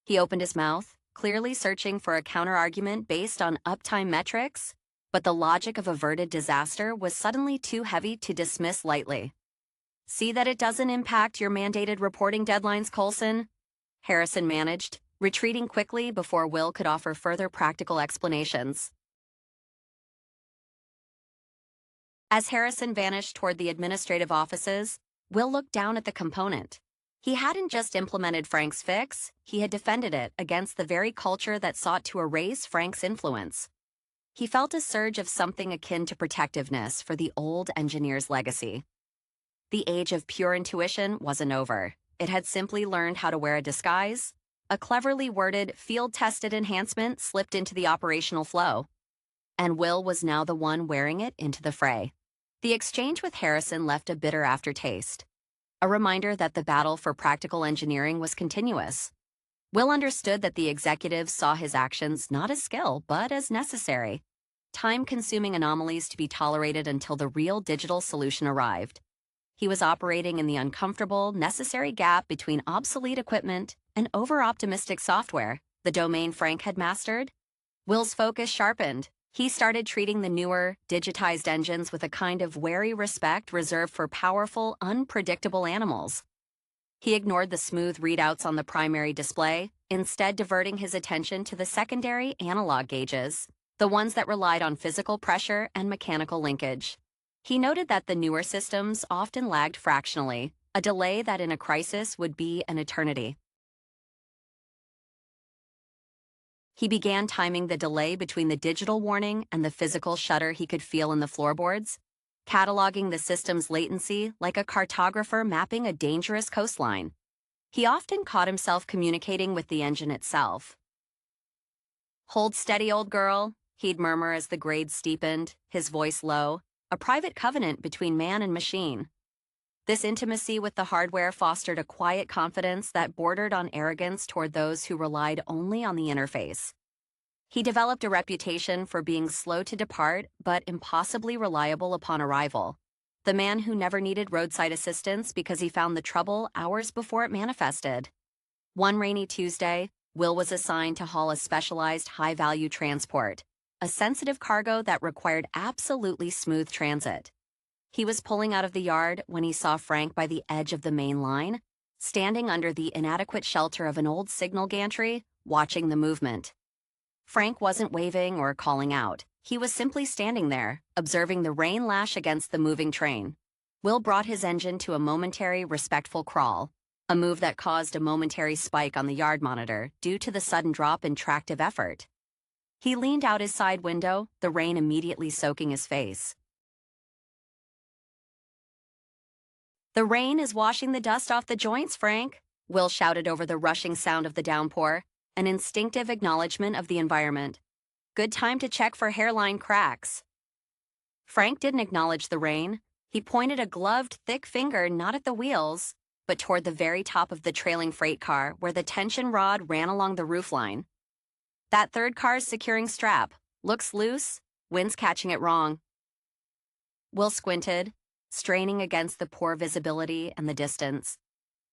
He opened his mouth, clearly searching for a counterargument based on uptime metrics, but the logic of averted disaster was suddenly too heavy to dismiss lightly. See that it doesn't impact your mandated reporting deadlines, Coulson? Harrison managed, retreating quickly before Will could offer further practical explanations. As Harrison vanished toward the administrative offices, Will looked down at the component. He hadn't just implemented Frank's fix, he had defended it against the very culture that sought to erase Frank's influence. He felt a surge of something akin to protectiveness for the old engineer's legacy. The age of pure intuition wasn't over. It had simply learned how to wear a disguise. A cleverly worded, field-tested enhancement slipped into the operational flow. And Will was now the one wearing it into the fray. The exchange with Harrison left a bitter aftertaste. A reminder that the battle for practical engineering was continuous. Will understood that the executives saw his actions not as skill, but as necessary. Time-consuming anomalies to be tolerated until the real digital solution arrived. He was operating in the uncomfortable, necessary gap between obsolete equipment and over-optimistic software, the domain Frank had mastered. Will's focus sharpened. He started treating the newer, digitized engines with a kind of wary respect reserved for powerful, unpredictable animals. He ignored the smooth readouts on the primary display, instead diverting his attention to the secondary analog gauges, the ones that relied on physical pressure and mechanical linkage. He noted that the newer systems often lagged fractionally, a delay that in a crisis would be an eternity. He began timing the delay between the digital warning and the physical shudder he could feel in the floorboards, cataloging the system's latency like a cartographer mapping a dangerous coastline. He often caught himself communicating with the engine itself. "Hold steady, old girl," he'd murmur as the grade steepened, his voice low, a private covenant between man and machine. This intimacy with the hardware fostered a quiet confidence that bordered on arrogance toward those who relied only on the interface. He developed a reputation for being slow to depart but impossibly reliable upon arrival, the man who never needed roadside assistance because he found the trouble hours before it manifested. One rainy Tuesday, Will was assigned to haul a specialized high-value transport, a sensitive cargo that required absolutely smooth transit. He was pulling out of the yard when he saw Frank by the edge of the main line, standing under the inadequate shelter of an old signal gantry, watching the movement. Frank wasn't waving or calling out. He was simply standing there, observing the rain lash against the moving train. Will brought his engine to a momentary, respectful crawl, a move that caused a momentary spike on the yard monitor due to the sudden drop in tractive effort. He leaned out his side window, the rain immediately soaking his face. "The rain is washing the dust off the joints, Frank," Will shouted over the rushing sound of the downpour, an instinctive acknowledgement of the environment. "Good time to check for hairline cracks." Frank didn't acknowledge the rain. He pointed a gloved, thick finger not at the wheels, but toward the very top of the trailing freight car where the tension rod ran along the roofline. "That third car's securing strap. Looks loose. Wind's catching it wrong." Will squinted, straining against the poor visibility and the distance.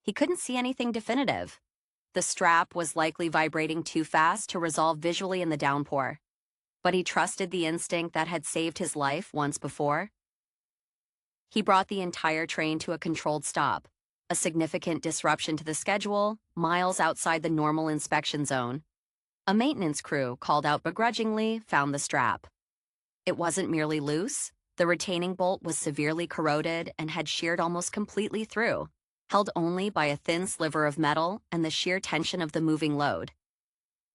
He couldn't see anything definitive. The strap was likely vibrating too fast to resolve visually in the downpour. But he trusted the instinct that had saved his life once before. He brought the entire train to a controlled stop, a significant disruption to the schedule, miles outside the normal inspection zone. A maintenance crew, called out begrudgingly, found the strap. It wasn't merely loose. The retaining bolt was severely corroded and had sheared almost completely through, held only by a thin sliver of metal and the sheer tension of the moving load.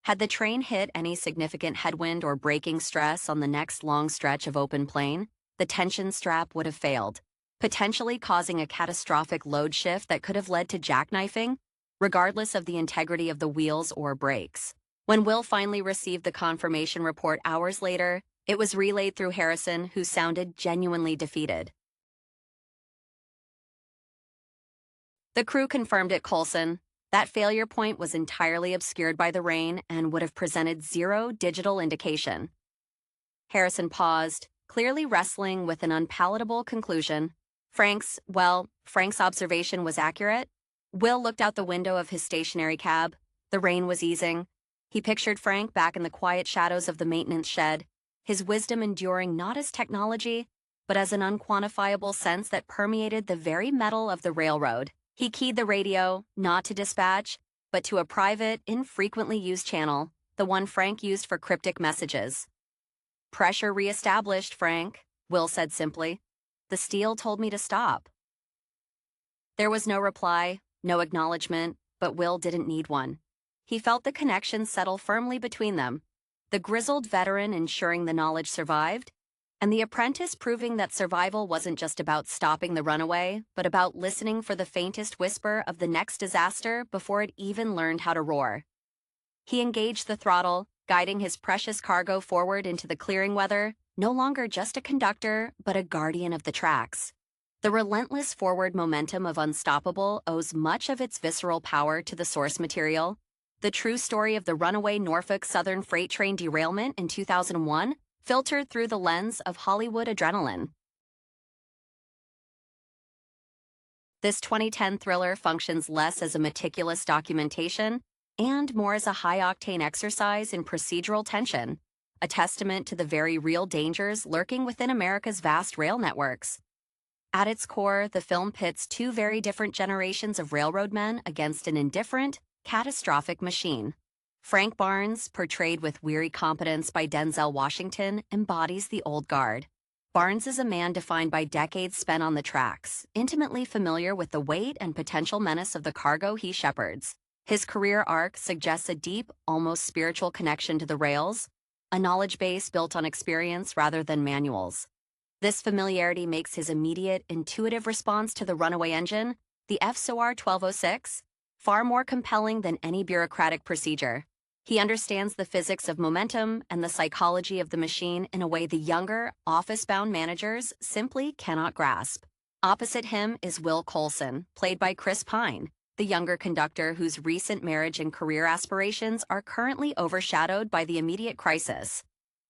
Had the train hit any significant headwind or braking stress on the next long stretch of open plain, the tension strap would have failed, potentially causing a catastrophic load shift that could have led to jackknifing, regardless of the integrity of the wheels or brakes. When Will finally received the confirmation report hours later, it was relayed through Harrison, who sounded genuinely defeated. The crew confirmed it, Coulson. That failure point was entirely obscured by the rain and would have presented zero digital indication. Harrison paused, clearly wrestling with an unpalatable conclusion. Frank's observation was accurate. Will looked out the window of his stationary cab. The rain was easing. He pictured Frank back in the quiet shadows of the maintenance shed, his wisdom enduring not as technology, but as an unquantifiable sense that permeated the very metal of the railroad. He keyed the radio, not to dispatch, but to a private, infrequently used channel, the one Frank used for cryptic messages. "Pressure reestablished, Frank," Will said simply. "The steel told me to stop." There was no reply, no acknowledgement, but Will didn't need one. He felt the connection settle firmly between them, the grizzled veteran ensuring the knowledge survived, and the apprentice proving that survival wasn't just about stopping the runaway, but about listening for the faintest whisper of the next disaster before it even learned how to roar. He engaged the throttle, guiding his precious cargo forward into the clearing weather, no longer just a conductor, but a guardian of the tracks. The relentless forward momentum of Unstoppable owes much of its visceral power to the source material. The true story of the runaway Norfolk Southern freight train derailment in 2001 filtered through the lens of Hollywood adrenaline. This 2010 thriller functions less as a meticulous documentation and more as a high-octane exercise in procedural tension, a testament to the very real dangers lurking within America's vast rail networks. At its core, the film pits two very different generations of railroad men against an indifferent, catastrophic machine. Frank Barnes, portrayed with weary competence by Denzel Washington, embodies the old guard. Barnes is a man defined by decades spent on the tracks, intimately familiar with the weight and potential menace of the cargo he shepherds. His career arc suggests a deep, almost spiritual connection to the rails, a knowledge base built on experience rather than manuals. This familiarity makes his immediate, intuitive response to the runaway engine, the FSOR 1206, far more compelling than any bureaucratic procedure. He understands the physics of momentum and the psychology of the machine in a way the younger, office-bound managers simply cannot grasp. Opposite him is Will Coulson, played by Chris Pine, the younger conductor whose recent marriage and career aspirations are currently overshadowed by the immediate crisis.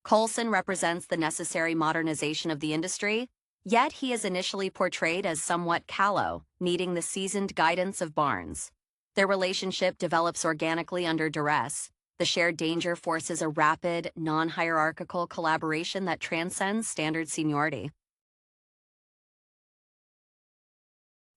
Coulson represents the necessary modernization of the industry, yet he is initially portrayed as somewhat callow, needing the seasoned guidance of Barnes. Their relationship develops organically under duress. The shared danger forces a rapid, non-hierarchical collaboration that transcends standard seniority.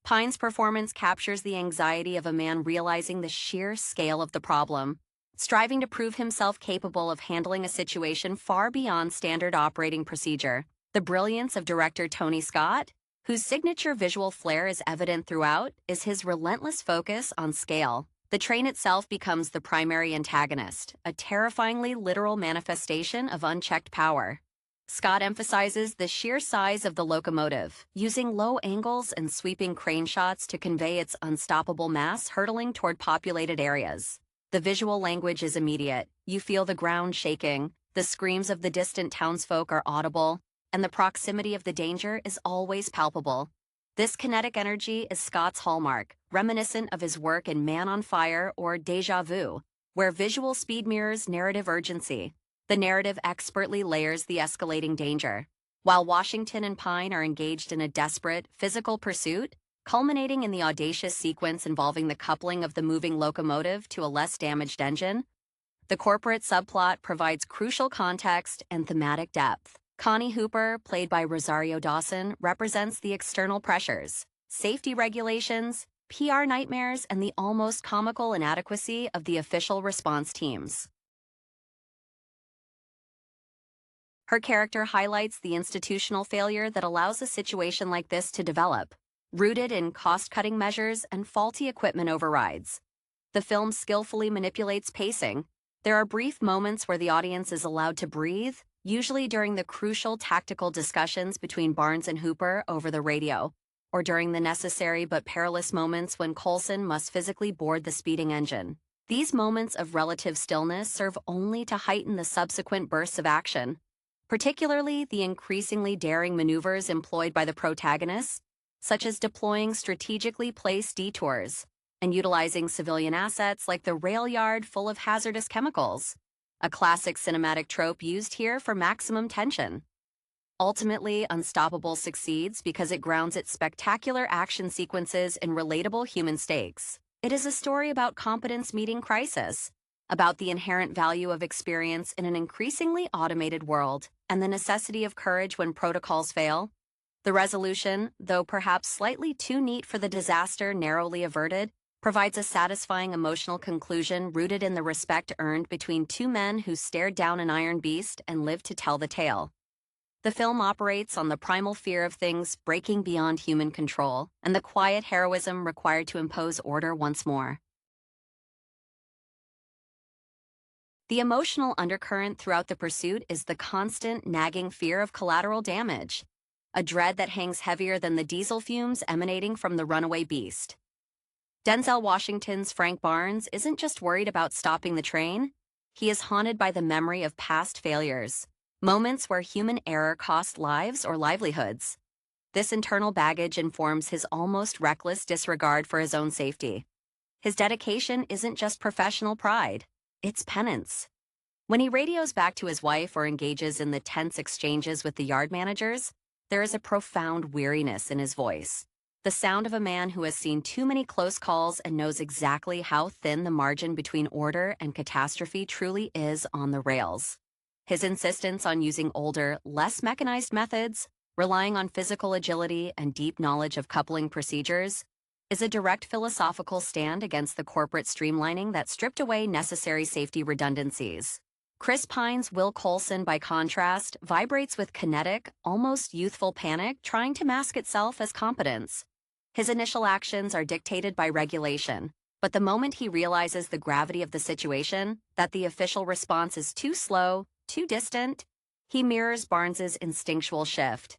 Pine's performance captures the anxiety of a man realizing the sheer scale of the problem, striving to prove himself capable of handling a situation far beyond standard operating procedure. The brilliance of director Tony Scott, whose signature visual flair is evident throughout, is his relentless focus on scale. The train itself becomes the primary antagonist, a terrifyingly literal manifestation of unchecked power. Scott emphasizes the sheer size of the locomotive, using low angles and sweeping crane shots to convey its unstoppable mass hurtling toward populated areas. The visual language is immediate. You feel the ground shaking, the screams of the distant townsfolk are audible, and the proximity of the danger is always palpable. This kinetic energy is Scott's hallmark, reminiscent of his work in Man on Fire or Déjà Vu, where visual speed mirrors narrative urgency. The narrative expertly layers the escalating danger. While Washington and Pine are engaged in a desperate, physical pursuit, culminating in the audacious sequence involving the coupling of the moving locomotive to a less damaged engine, the corporate subplot provides crucial context and thematic depth. Connie Hooper, played by Rosario Dawson, represents the external pressures, safety regulations, PR nightmares, and the almost comical inadequacy of the official response teams. Her character highlights the institutional failure that allows a situation like this to develop, rooted in cost-cutting measures and faulty equipment overrides. The film skillfully manipulates pacing. There are brief moments where the audience is allowed to breathe, usually during the crucial tactical discussions between Barnes and Hooper over the radio, or during the necessary but perilous moments when Coulson must physically board the speeding engine. These moments of relative stillness serve only to heighten the subsequent bursts of action, particularly the increasingly daring maneuvers employed by the protagonists. such as deploying strategically placed detours and utilizing civilian assets like the rail yard full of hazardous chemicals, a classic cinematic trope used here for maximum tension. Ultimately, Unstoppable succeeds because it grounds its spectacular action sequences in relatable human stakes. It is a story about competence meeting crisis, about the inherent value of experience in an increasingly automated world, and the necessity of courage when protocols fail. The resolution, though perhaps slightly too neat for the disaster narrowly averted, provides a satisfying emotional conclusion rooted in the respect earned between two men who stared down an iron beast and lived to tell the tale. The film operates on the primal fear of things breaking beyond human control and the quiet heroism required to impose order once more. The emotional undercurrent throughout the pursuit is the constant, nagging fear of collateral damage, a dread that hangs heavier than the diesel fumes emanating from the runaway beast. Denzel Washington's Frank Barnes isn't just worried about stopping the train, he is haunted by the memory of past failures, moments where human error cost lives or livelihoods. This internal baggage informs his almost reckless disregard for his own safety. His dedication isn't just professional pride, it's penance. When he radios back to his wife or engages in the tense exchanges with the yard managers, there is a profound weariness in his voice, the sound of a man who has seen too many close calls and knows exactly how thin the margin between order and catastrophe truly is on the rails. His insistence on using older, less mechanized methods, relying on physical agility and deep knowledge of coupling procedures, is a direct philosophical stand against the corporate streamlining that stripped away necessary safety redundancies. Chris Pine's Will Coulson, by contrast, vibrates with kinetic, almost youthful panic trying to mask itself as competence. His initial actions are dictated by regulation, but the moment he realizes the gravity of the situation, that the official response is too slow, too distant, he mirrors Barnes's instinctual shift.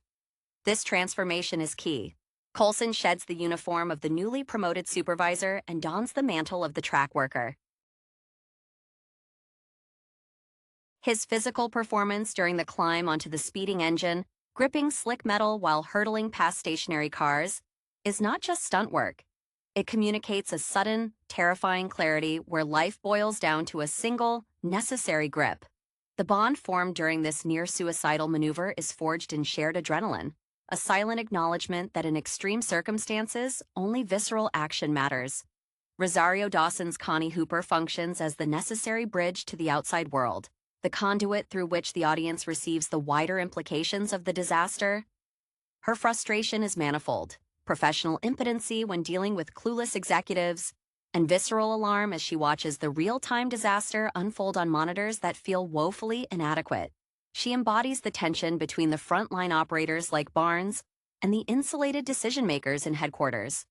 This transformation is key. Coulson sheds the uniform of the newly promoted supervisor and dons the mantle of the track worker. His physical performance during the climb onto the speeding engine, gripping slick metal while hurtling past stationary cars, is not just stunt work. It communicates a sudden, terrifying clarity where life boils down to a single, necessary grip. The bond formed during this near-suicidal maneuver is forged in shared adrenaline, a silent acknowledgement that in extreme circumstances, only visceral action matters. Rosario Dawson's Connie Hooper functions as the necessary bridge to the outside world, the conduit through which the audience receives the wider implications of the disaster. Her frustration is manifold: professional impotency when dealing with clueless executives, and visceral alarm as she watches the real-time disaster unfold on monitors that feel woefully inadequate. She embodies the tension between the frontline operators like Barnes and the insulated decision-makers in headquarters.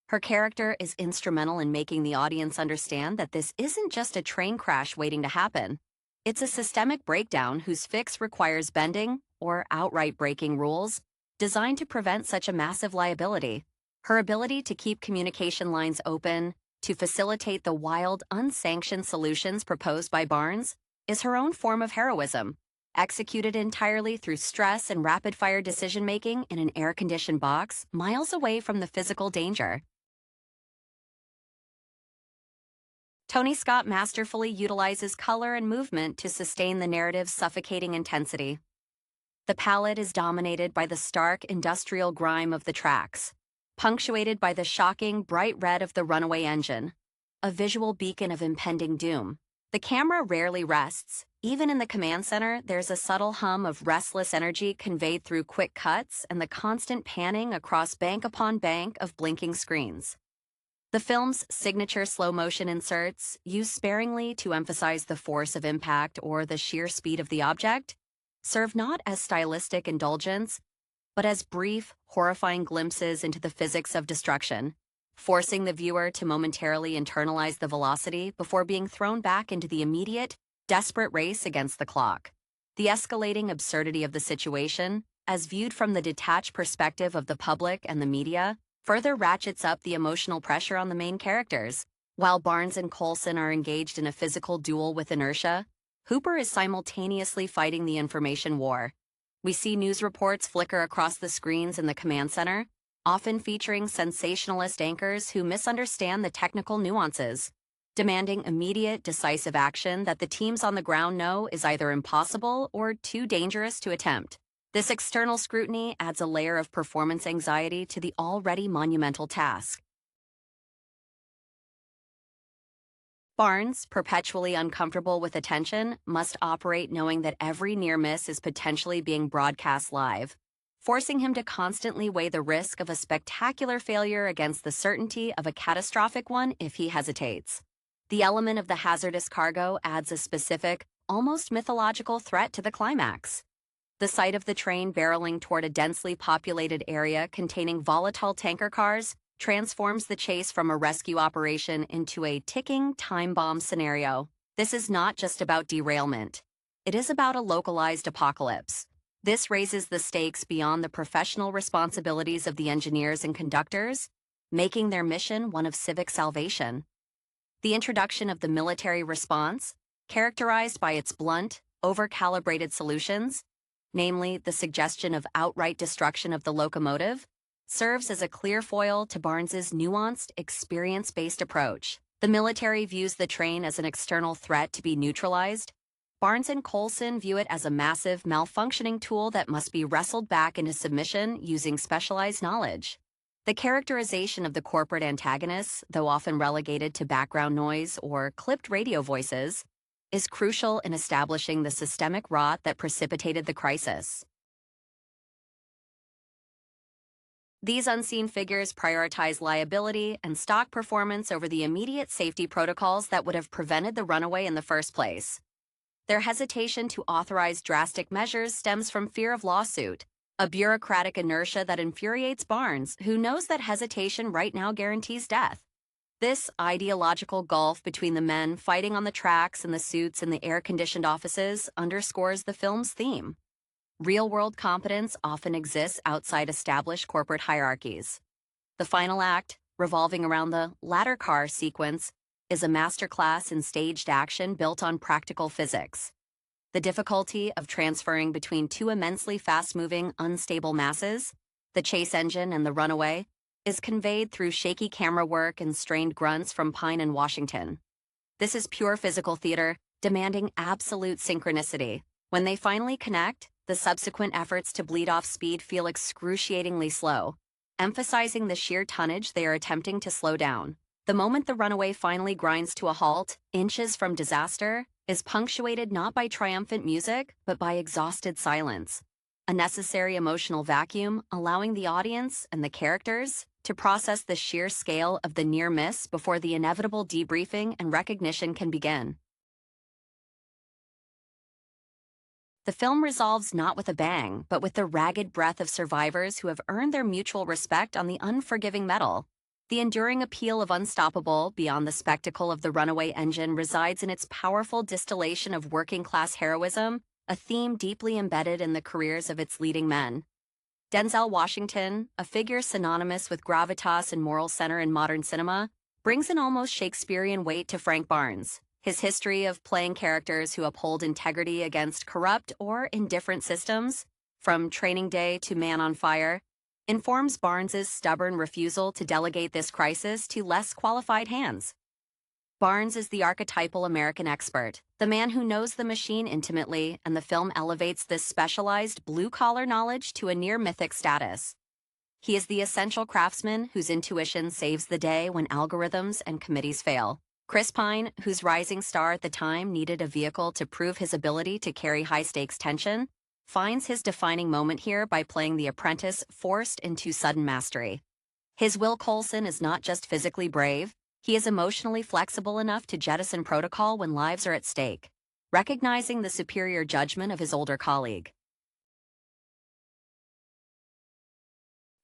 Her character is instrumental in making the audience understand that this isn't just a train crash waiting to happen. It's a systemic breakdown whose fix requires bending, or outright breaking rules, designed to prevent such a massive liability. Her ability to keep communication lines open, to facilitate the wild, unsanctioned solutions proposed by Barnes, is her own form of heroism, executed entirely through stress and rapid-fire decision-making in an air-conditioned box miles away from the physical danger. Tony Scott masterfully utilizes color and movement to sustain the narrative's suffocating intensity. The palette is dominated by the stark industrial grime of the tracks, punctuated by the shocking bright red of the runaway engine, a visual beacon of impending doom. The camera rarely rests. Even in the command center, there's a subtle hum of restless energy conveyed through quick cuts and the constant panning across bank upon bank of blinking screens. The film's signature slow-motion inserts, used sparingly to emphasize the force of impact or the sheer speed of the object, serve not as stylistic indulgence, but as brief, horrifying glimpses into the physics of destruction, forcing the viewer to momentarily internalize the velocity before being thrown back into the immediate, desperate race against the clock. The escalating absurdity of the situation, as viewed from the detached perspective of the public and the media, further ratchets up the emotional pressure on the main characters. While Barnes and Coulson are engaged in a physical duel with inertia, Hooper is simultaneously fighting the information war. We see news reports flicker across the screens in the command center, often featuring sensationalist anchors who misunderstand the technical nuances, demanding immediate, decisive action that the teams on the ground know is either impossible or too dangerous to attempt. This external scrutiny adds a layer of performance anxiety to the already monumental task. Barnes, perpetually uncomfortable with attention, must operate knowing that every near miss is potentially being broadcast live, forcing him to constantly weigh the risk of a spectacular failure against the certainty of a catastrophic one if he hesitates. The element of the hazardous cargo adds a specific, almost mythological threat to the climax. The sight of the train barreling toward a densely populated area containing volatile tanker cars transforms the chase from a rescue operation into a ticking time bomb scenario. This is not just about derailment. It is about a localized apocalypse. This raises the stakes beyond the professional responsibilities of the engineers and conductors, making their mission one of civic salvation. The introduction of the military response, characterized by its blunt, over-calibrated solutions, namely the suggestion of outright destruction of the locomotive, serves as a clear foil to Barnes's nuanced, experience-based approach. The military views the train as an external threat to be neutralized. Barnes and Coulson view it as a massive, malfunctioning tool that must be wrestled back into submission using specialized knowledge. The characterization of the corporate antagonists, though often relegated to background noise or clipped radio voices, is crucial in establishing the systemic rot that precipitated the crisis. These unseen figures prioritize liability and stock performance over the immediate safety protocols that would have prevented the runaway in the first place. Their hesitation to authorize drastic measures stems from fear of lawsuit, a bureaucratic inertia that infuriates Barnes, who knows that hesitation right now guarantees death. This ideological gulf between the men fighting on the tracks and the suits in the air-conditioned offices underscores the film's theme. Real-world competence often exists outside established corporate hierarchies. The final act, revolving around the ladder car sequence, is a masterclass in staged action built on practical physics. The difficulty of transferring between two immensely fast-moving, unstable masses, the chase engine and the runaway, is conveyed through shaky camera work and strained grunts from Pine and Washington. This is pure physical theater, demanding absolute synchronicity. When they finally connect, the subsequent efforts to bleed off speed feel excruciatingly slow, emphasizing the sheer tonnage they are attempting to slow down. The moment the runaway finally grinds to a halt, inches from disaster, is punctuated not by triumphant music, but by exhausted silence. A necessary emotional vacuum, allowing the audience and the characters to process the sheer scale of the near miss before the inevitable debriefing and recognition can begin. The film resolves not with a bang, but with the ragged breath of survivors who have earned their mutual respect on the unforgiving metal. The enduring appeal of Unstoppable, beyond the spectacle of the runaway engine, resides in its powerful distillation of working-class heroism, a theme deeply embedded in the careers of its leading men. Denzel Washington, a figure synonymous with gravitas and moral center in modern cinema, brings an almost Shakespearean weight to Frank Barnes. His history of playing characters who uphold integrity against corrupt or indifferent systems, from Training Day to Man on Fire, informs Barnes's stubborn refusal to delegate this crisis to less qualified hands. Barnes is the archetypal American expert, the man who knows the machine intimately, and the film elevates this specialized blue-collar knowledge to a near-mythic status. He is the essential craftsman whose intuition saves the day when algorithms and committees fail. Chris Pine, whose rising star at the time needed a vehicle to prove his ability to carry high-stakes tension, finds his defining moment here by playing the apprentice forced into sudden mastery. His Will Coulson is not just physically brave, he is emotionally flexible enough to jettison protocol when lives are at stake, recognizing the superior judgment of his older colleague.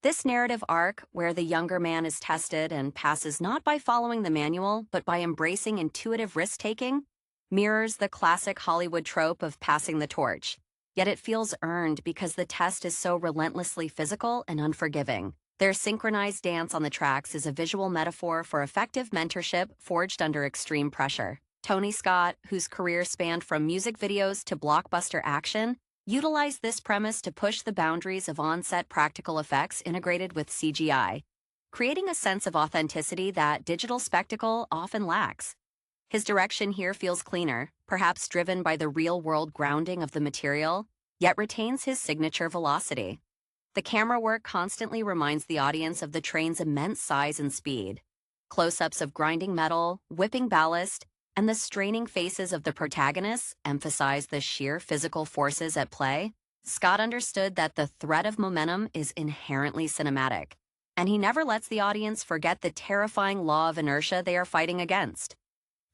This narrative arc, where the younger man is tested and passes not by following the manual, but by embracing intuitive risk-taking, mirrors the classic Hollywood trope of passing the torch. Yet it feels earned because the test is so relentlessly physical and unforgiving. Their synchronized dance on the tracks is a visual metaphor for effective mentorship forged under extreme pressure. Tony Scott, whose career spanned from music videos to blockbuster action, utilized this premise to push the boundaries of on-set practical effects integrated with CGI, creating a sense of authenticity that digital spectacle often lacks. His direction here feels cleaner, perhaps driven by the real-world grounding of the material, yet retains his signature velocity. The camera work constantly reminds the audience of the train's immense size and speed. Close-ups of grinding metal, whipping ballast, and the straining faces of the protagonists emphasize the sheer physical forces at play. Scott understood that the threat of momentum is inherently cinematic, and he never lets the audience forget the terrifying law of inertia they are fighting against.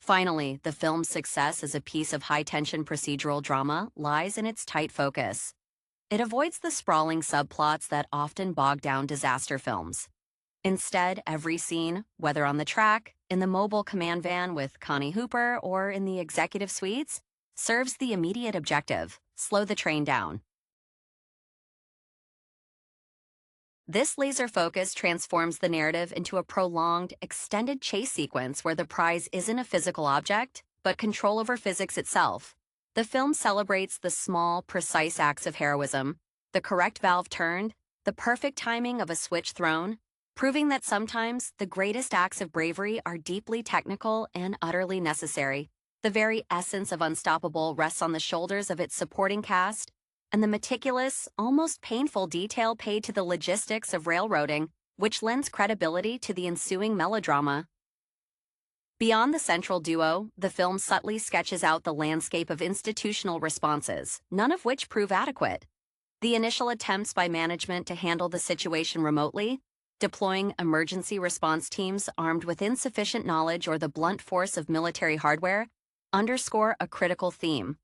Finally, the film's success as a piece of high-tension procedural drama lies in its tight focus. It avoids the sprawling subplots that often bog down disaster films. Instead, every scene, whether on the track, in the mobile command van with Connie Hooper, or in the executive suites, serves the immediate objective: slow the train down. This laser focus transforms the narrative into a prolonged, extended chase sequence where the prize isn't a physical object, but control over physics itself. The film celebrates the small, precise acts of heroism, the correct valve turned, the perfect timing of a switch thrown, proving that sometimes the greatest acts of bravery are deeply technical and utterly necessary. The very essence of Unstoppable rests on the shoulders of its supporting cast, and the meticulous, almost painful detail paid to the logistics of railroading, which lends credibility to the ensuing melodrama. Beyond the central duo, the film subtly sketches out the landscape of institutional responses, none of which prove adequate. The initial attempts by management to handle the situation remotely, deploying emergency response teams armed with insufficient knowledge or the blunt force of military hardware, underscore a critical theme.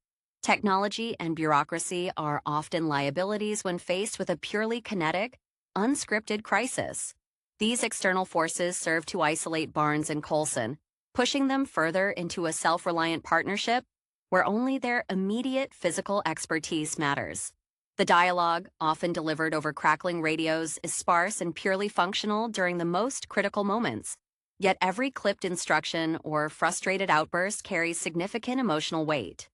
Technology and bureaucracy are often liabilities when faced with a purely kinetic, unscripted crisis. These external forces serve to isolate Barnes and Coulson, pushing them further into a self-reliant partnership where only their immediate physical expertise matters. The dialogue, often delivered over crackling radios, is sparse and purely functional during the most critical moments. Yet every clipped instruction or frustrated outburst carries significant emotional weight.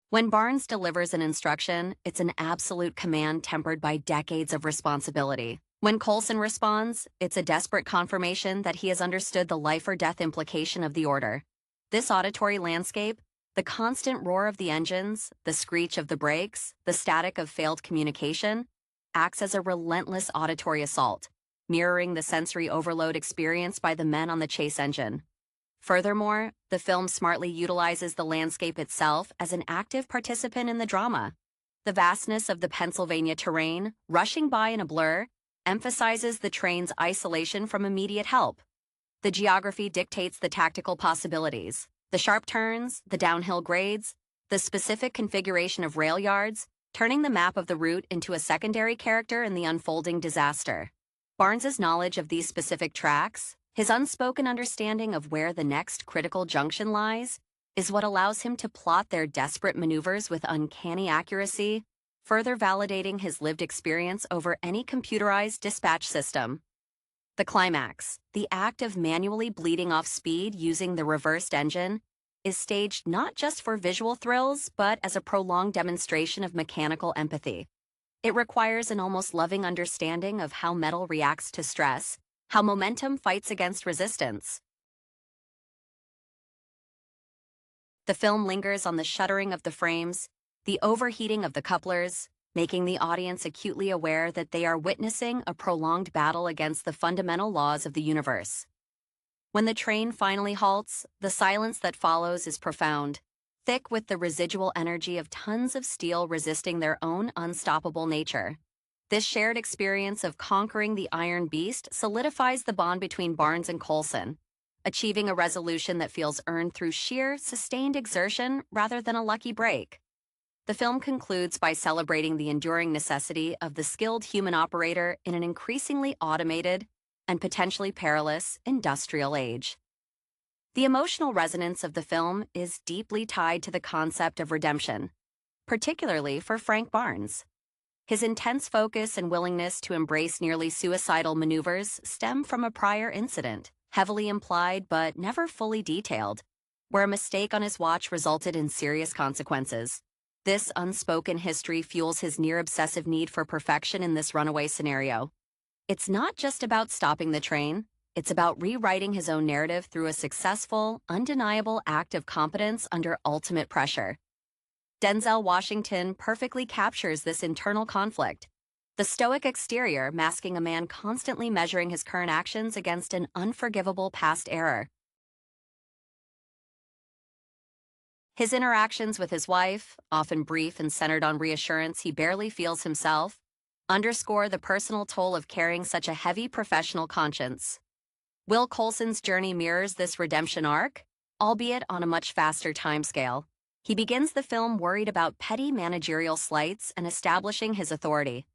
When Barnes delivers an instruction, it's an absolute command tempered by decades of responsibility. When Coulson responds, it's a desperate confirmation that he has understood the life-or-death implication of the order. This auditory landscape, the constant roar of the engines, the screech of the brakes, the static of failed communication, acts as a relentless auditory assault, mirroring the sensory overload experienced by the men on the chase engine. Furthermore, the film smartly utilizes the landscape itself as an active participant in the drama. The vastness of the Pennsylvania terrain, rushing by in a blur, emphasizes the train's isolation from immediate help. The geography dictates the tactical possibilities. The sharp turns, the downhill grades, the specific configuration of rail yards, turning the map of the route into a secondary character in the unfolding disaster. Barnes's knowledge of these specific tracks, his unspoken understanding of where the next critical junction lies, is what allows him to plot their desperate maneuvers with uncanny accuracy, further validating his lived experience over any computerized dispatch system. The climax, the act of manually bleeding off speed using the reversed engine, is staged not just for visual thrills, but as a prolonged demonstration of mechanical empathy. It requires an almost loving understanding of how metal reacts to stress, how momentum fights against resistance. The film lingers on the shuddering of the frames, the overheating of the couplers, making the audience acutely aware that they are witnessing a prolonged battle against the fundamental laws of the universe. When the train finally halts, the silence that follows is profound, thick with the residual energy of tons of steel resisting their own unstoppable nature. This shared experience of conquering the iron beast solidifies the bond between Barnes and Coulson, achieving a resolution that feels earned through sheer, sustained exertion rather than a lucky break. The film concludes by celebrating the enduring necessity of the skilled human operator in an increasingly automated and potentially perilous industrial age. The emotional resonance of the film is deeply tied to the concept of redemption, particularly for Frank Barnes. His intense focus and willingness to embrace nearly suicidal maneuvers stem from a prior incident, heavily implied but never fully detailed, where a mistake on his watch resulted in serious consequences. This unspoken history fuels his near-obsessive need for perfection in this runaway scenario. It's not just about stopping the train, it's about rewriting his own narrative through a successful, undeniable act of competence under ultimate pressure. Denzel Washington perfectly captures this internal conflict. The stoic exterior masking a man constantly measuring his current actions against an unforgivable past error. His interactions with his wife, often brief and centered on reassurance he barely feels himself, underscore the personal toll of carrying such a heavy professional conscience. Will Coulson's journey mirrors this redemption arc, albeit on a much faster timescale. He begins the film worried about petty managerial slights and establishing his authority.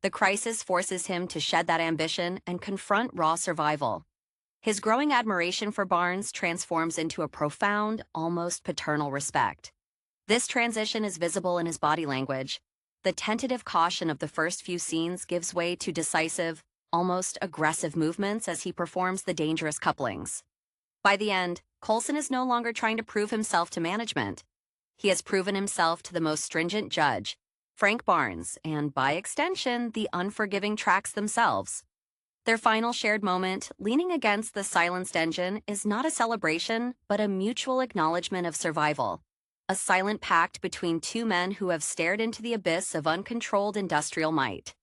The crisis forces him to shed that ambition and confront raw survival. His growing admiration for Barnes transforms into a profound, almost paternal respect. This transition is visible in his body language. The tentative caution of the first few scenes gives way to decisive, almost aggressive movements as he performs the dangerous couplings. By the end, Coulson is no longer trying to prove himself to management. He has proven himself to the most stringent judge, Frank Barnes, and by extension, the unforgiving tracks themselves. Their final shared moment, leaning against the silenced engine, is not a celebration, but a mutual acknowledgement of survival. A silent pact between two men who have stared into the abyss of uncontrolled industrial might.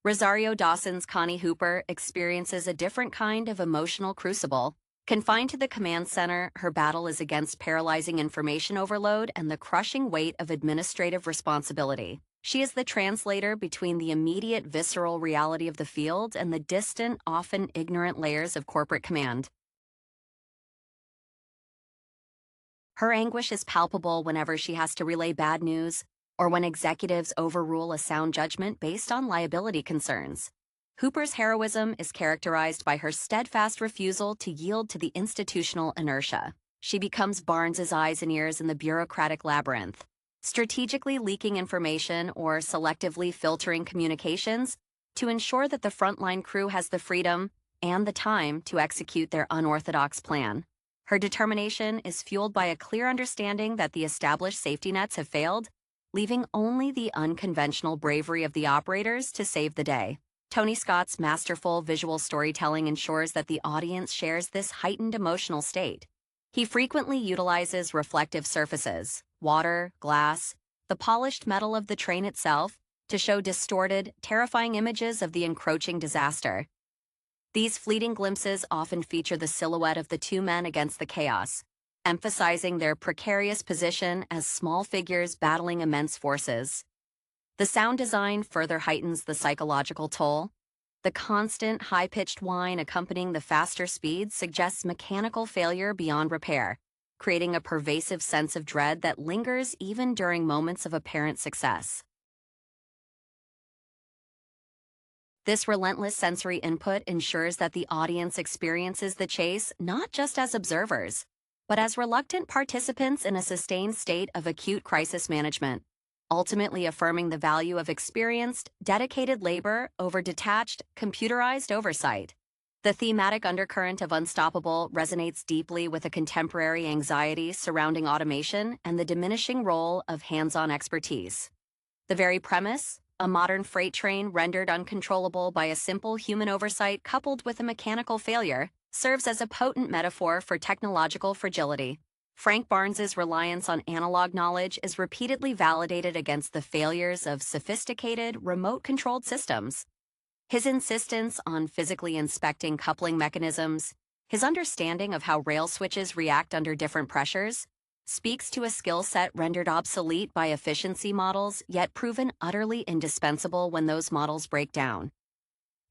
Rosario Dawson's Connie Hooper experiences a different kind of emotional crucible. Confined to the command center, her battle is against paralyzing information overload and the crushing weight of administrative responsibility. She is the translator between the immediate visceral reality of the field and the distant, often ignorant layers of corporate command. Her anguish is palpable whenever she has to relay bad news or when executives overrule a sound judgment based on liability concerns. Hooper's heroism is characterized by her steadfast refusal to yield to the institutional inertia. She becomes Barnes's eyes and ears in the bureaucratic labyrinth, strategically leaking information or selectively filtering communications to ensure that the frontline crew has the freedom and the time to execute their unorthodox plan. Her determination is fueled by a clear understanding that the established safety nets have failed, leaving only the unconventional bravery of the operators to save the day. Tony Scott's masterful visual storytelling ensures that the audience shares this heightened emotional state. He frequently utilizes reflective surfaces, water, glass, the polished metal of the train itself, to show distorted, terrifying images of the encroaching disaster. These fleeting glimpses often feature the silhouette of the two men against the chaos, emphasizing their precarious position as small figures battling immense forces. The sound design further heightens the psychological toll. The constant, high-pitched whine accompanying the faster speeds suggests mechanical failure beyond repair, creating a pervasive sense of dread that lingers even during moments of apparent success. This relentless sensory input ensures that the audience experiences the chase not just as observers, but as reluctant participants in a sustained state of acute crisis management, ultimately affirming the value of experienced, dedicated labor over detached, computerized oversight. The thematic undercurrent of Unstoppable resonates deeply with a contemporary anxiety surrounding automation and the diminishing role of hands-on expertise. The very premise, a modern freight train rendered uncontrollable by a simple human oversight coupled with a mechanical failure, serves as a potent metaphor for technological fragility. Frank Barnes's reliance on analog knowledge is repeatedly validated against the failures of sophisticated, remote-controlled systems. His insistence on physically inspecting coupling mechanisms, his understanding of how rail switches react under different pressures, speaks to a skill set rendered obsolete by efficiency models, yet proven utterly indispensable when those models break down.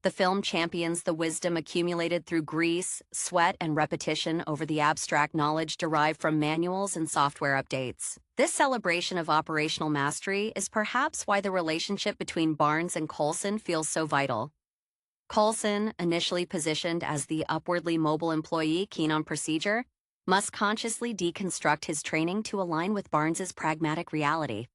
The film champions the wisdom accumulated through grease, sweat, and repetition over the abstract knowledge derived from manuals and software updates. This celebration of operational mastery is perhaps why the relationship between Barnes and Coulson feels so vital. Coulson, initially positioned as the upwardly mobile employee keen on procedure, must consciously deconstruct his training to align with Barnes's pragmatic reality.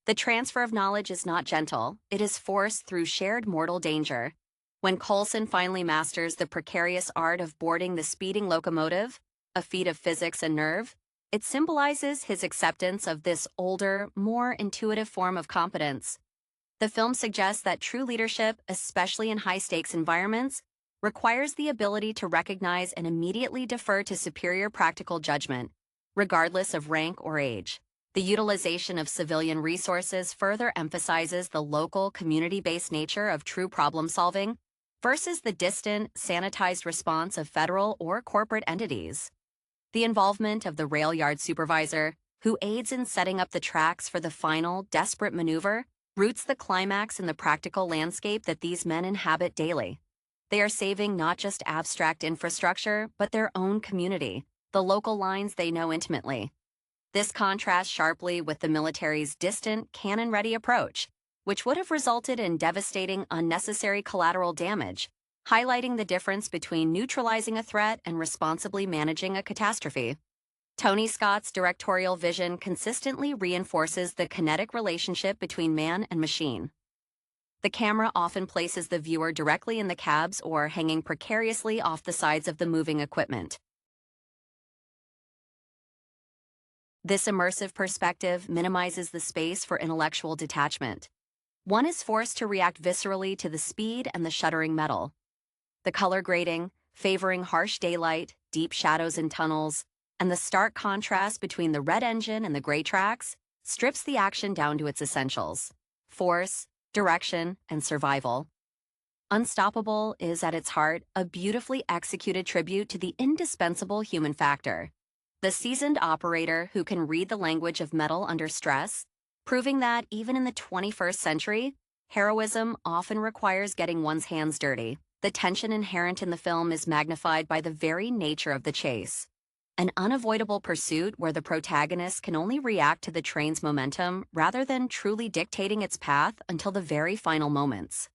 The transfer of knowledge is not gentle, it is forced through shared mortal danger. When Coulson finally masters the precarious art of boarding the speeding locomotive, a feat of physics and nerve, it symbolizes his acceptance of this older, more intuitive form of competence. The film suggests that true leadership, especially in high-stakes environments, requires the ability to recognize and immediately defer to superior practical judgment, regardless of rank or age. The utilization of civilian resources further emphasizes the local, community-based nature of true problem-solving versus the distant, sanitized response of federal or corporate entities. The involvement of the rail yard supervisor, who aids in setting up the tracks for the final, desperate maneuver, roots the climax in the practical landscape that these men inhabit daily. They are saving not just abstract infrastructure, but their own community, the local lines they know intimately. This contrasts sharply with the military's distant, cannon-ready approach, which would have resulted in devastating, unnecessary collateral damage, highlighting the difference between neutralizing a threat and responsibly managing a catastrophe. Tony Scott's directorial vision consistently reinforces the kinetic relationship between man and machine. The camera often places the viewer directly in the cabs or hanging precariously off the sides of the moving equipment. This immersive perspective minimizes the space for intellectual detachment. One is forced to react viscerally to the speed and the shuddering metal. The color grading, favoring harsh daylight, deep shadows in tunnels, and the stark contrast between the red engine and the gray tracks strips the action down to its essentials: force, direction, and survival. Unstoppable is, at its heart, a beautifully executed tribute to the indispensable human factor. The seasoned operator who can read the language of metal under stress, proving that even in the 21st century, heroism often requires getting one's hands dirty. The tension inherent in the film is magnified by the very nature of the chase. An unavoidable pursuit where the protagonist can only react to the train's momentum rather than truly dictating its path until the very final moments.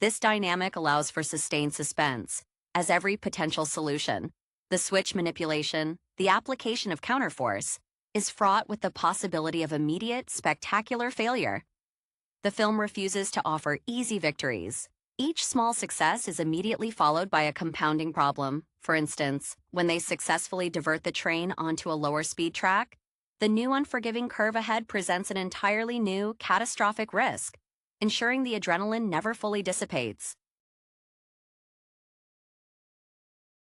This dynamic allows for sustained suspense, as every potential solution, the switch manipulation, the application of counterforce, is fraught with the possibility of immediate, spectacular failure. The film refuses to offer easy victories. Each small success is immediately followed by a compounding problem. For instance, when they successfully divert the train onto a lower speed track, the new unforgiving curve ahead presents an entirely new, catastrophic risk, ensuring the adrenaline never fully dissipates.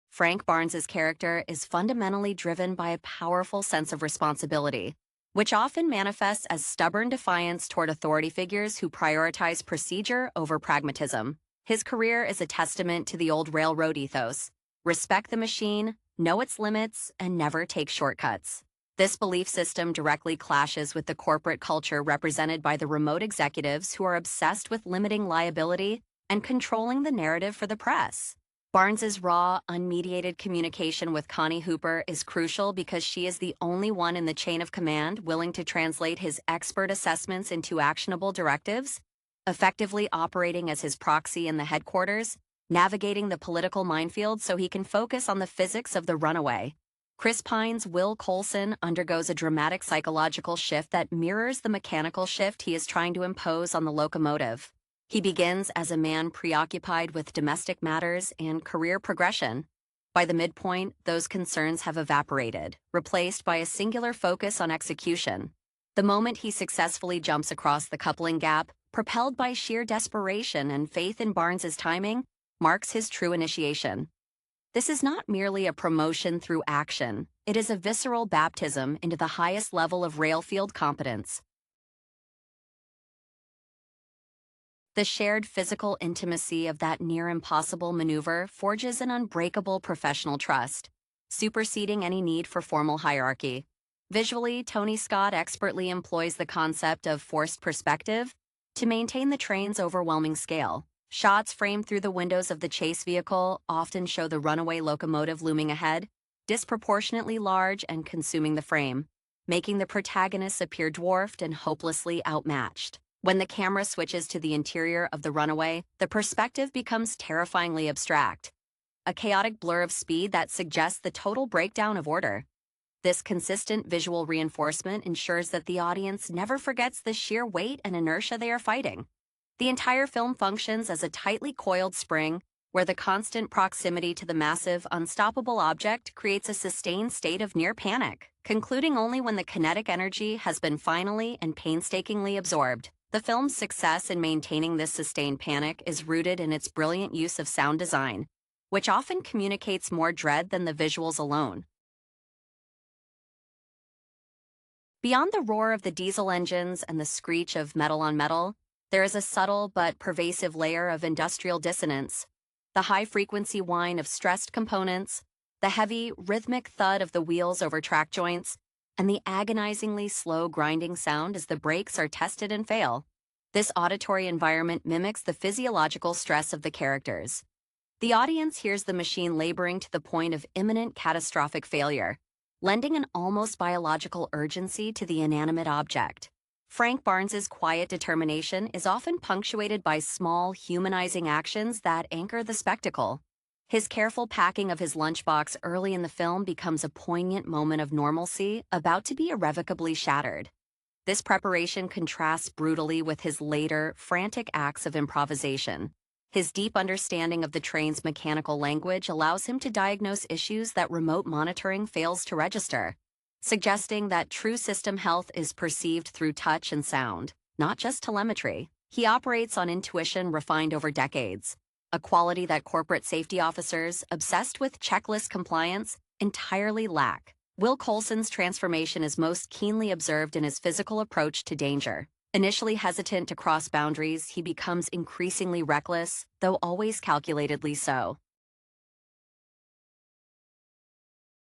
Frank Barnes's character is fundamentally driven by a powerful sense of responsibility, which often manifests as stubborn defiance toward authority figures who prioritize procedure over pragmatism. His career is a testament to the old railroad ethos: respect the machine, know its limits, and never take shortcuts. This belief system directly clashes with the corporate culture represented by the remote executives who are obsessed with limiting liability and controlling the narrative for the press. Barnes's raw, unmediated communication with Connie Hooper is crucial because she is the only one in the chain of command willing to translate his expert assessments into actionable directives, effectively operating as his proxy in the headquarters, navigating the political minefield so he can focus on the physics of the runaway. Chris Pine's Will Coulson undergoes a dramatic psychological shift that mirrors the mechanical shift he is trying to impose on the locomotive. He begins as a man preoccupied with domestic matters and career progression. By the midpoint, those concerns have evaporated, replaced by a singular focus on execution. The moment he successfully jumps across the coupling gap, propelled by sheer desperation and faith in Barnes's timing, marks his true initiation. This is not merely a promotion through action. It is a visceral baptism into the highest level of railfield competence. The shared physical intimacy of that near-impossible maneuver forges an unbreakable professional trust, superseding any need for formal hierarchy. Visually, Tony Scott expertly employs the concept of forced perspective to maintain the train's overwhelming scale. Shots framed through the windows of the chase vehicle often show the runaway locomotive looming ahead, disproportionately large and consuming the frame, making the protagonists appear dwarfed and hopelessly outmatched. When the camera switches to the interior of the runaway, the perspective becomes terrifyingly abstract, a chaotic blur of speed that suggests the total breakdown of order. This consistent visual reinforcement ensures that the audience never forgets the sheer weight and inertia they are fighting. The entire film functions as a tightly coiled spring, where the constant proximity to the massive, unstoppable object creates a sustained state of near panic, concluding only when the kinetic energy has been finally and painstakingly absorbed. The film's success in maintaining this sustained panic is rooted in its brilliant use of sound design, which often communicates more dread than the visuals alone. Beyond the roar of the diesel engines and the screech of metal on metal, there is a subtle but pervasive layer of industrial dissonance. The high-frequency whine of stressed components, the heavy, rhythmic thud of the wheels over track joints, and the agonizingly slow grinding sound as the brakes are tested and fail. This auditory environment mimics the physiological stress of the characters. The audience hears the machine laboring to the point of imminent catastrophic failure, lending an almost biological urgency to the inanimate object. Frank Barnes's quiet determination is often punctuated by small, humanizing actions that anchor the spectacle. His careful packing of his lunchbox early in the film becomes a poignant moment of normalcy about to be irrevocably shattered. This preparation contrasts brutally with his later, frantic acts of improvisation. His deep understanding of the train's mechanical language allows him to diagnose issues that remote monitoring fails to register, suggesting that true system health is perceived through touch and sound, not just telemetry. He operates on intuition refined over decades, a quality that corporate safety officers, obsessed with checklist compliance, entirely lack. Will Coulson's transformation is most keenly observed in his physical approach to danger. Initially hesitant to cross boundaries, he becomes increasingly reckless, though always calculatedly so.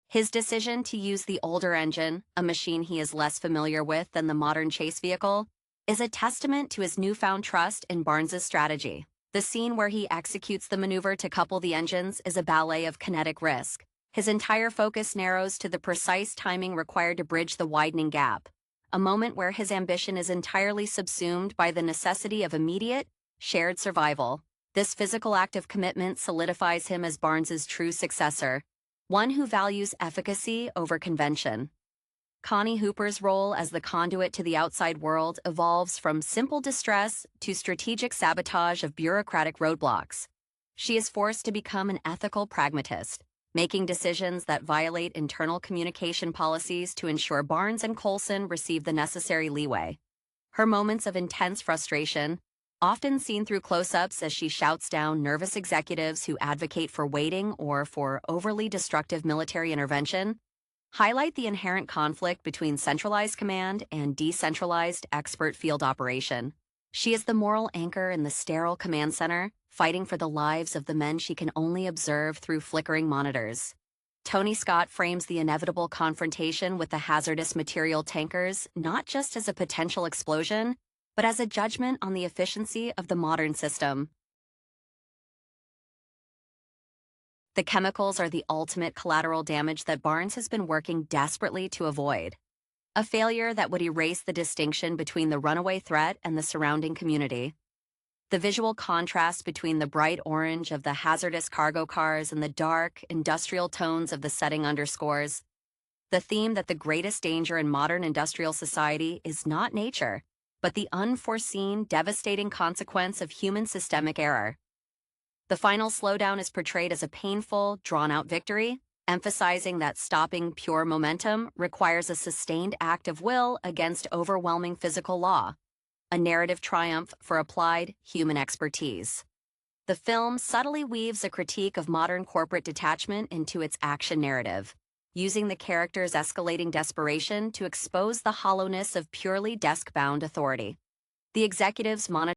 His decision to use the older engine, a machine he is less familiar with than the modern chase vehicle, is a testament to his newfound trust in Barnes's strategy. The scene where he executes the maneuver to couple the engines is a ballet of kinetic risk. His entire focus narrows to the precise timing required to bridge the widening gap, a moment where his ambition is entirely subsumed by the necessity of immediate, shared survival. This physical act of commitment solidifies him as Barnes's true successor, one who values efficacy over convention. Connie Hooper's role as the conduit to the outside world evolves from simple distress to strategic sabotage of bureaucratic roadblocks. She is forced to become an ethical pragmatist, making decisions that violate internal communication policies to ensure Barnes and Coulson receive the necessary leeway. Her moments of intense frustration, often seen through close-ups as she shouts down nervous executives who advocate for waiting or for overly destructive military intervention, highlight the inherent conflict between centralized command and decentralized expert field operation. She is the moral anchor in the sterile command center, fighting for the lives of the men she can only observe through flickering monitors. Tony Scott frames the inevitable confrontation with the hazardous material tankers not just as a potential explosion, but as a judgment on the efficiency of the modern system. The chemicals are the ultimate collateral damage that Barnes has been working desperately to avoid. A failure that would erase the distinction between the runaway threat and the surrounding community. The visual contrast between the bright orange of the hazardous cargo cars and the dark, industrial tones of the setting underscores the theme that the greatest danger in modern industrial society is not nature, but the unforeseen, devastating consequence of human systemic error. The final slowdown is portrayed as a painful, drawn-out victory, emphasizing that stopping pure momentum requires a sustained act of will against overwhelming physical law, a narrative triumph for applied human expertise. The film subtly weaves a critique of modern corporate detachment into its action narrative, using the characters' escalating desperation to expose the hollowness of purely desk-bound authority. The executives monitor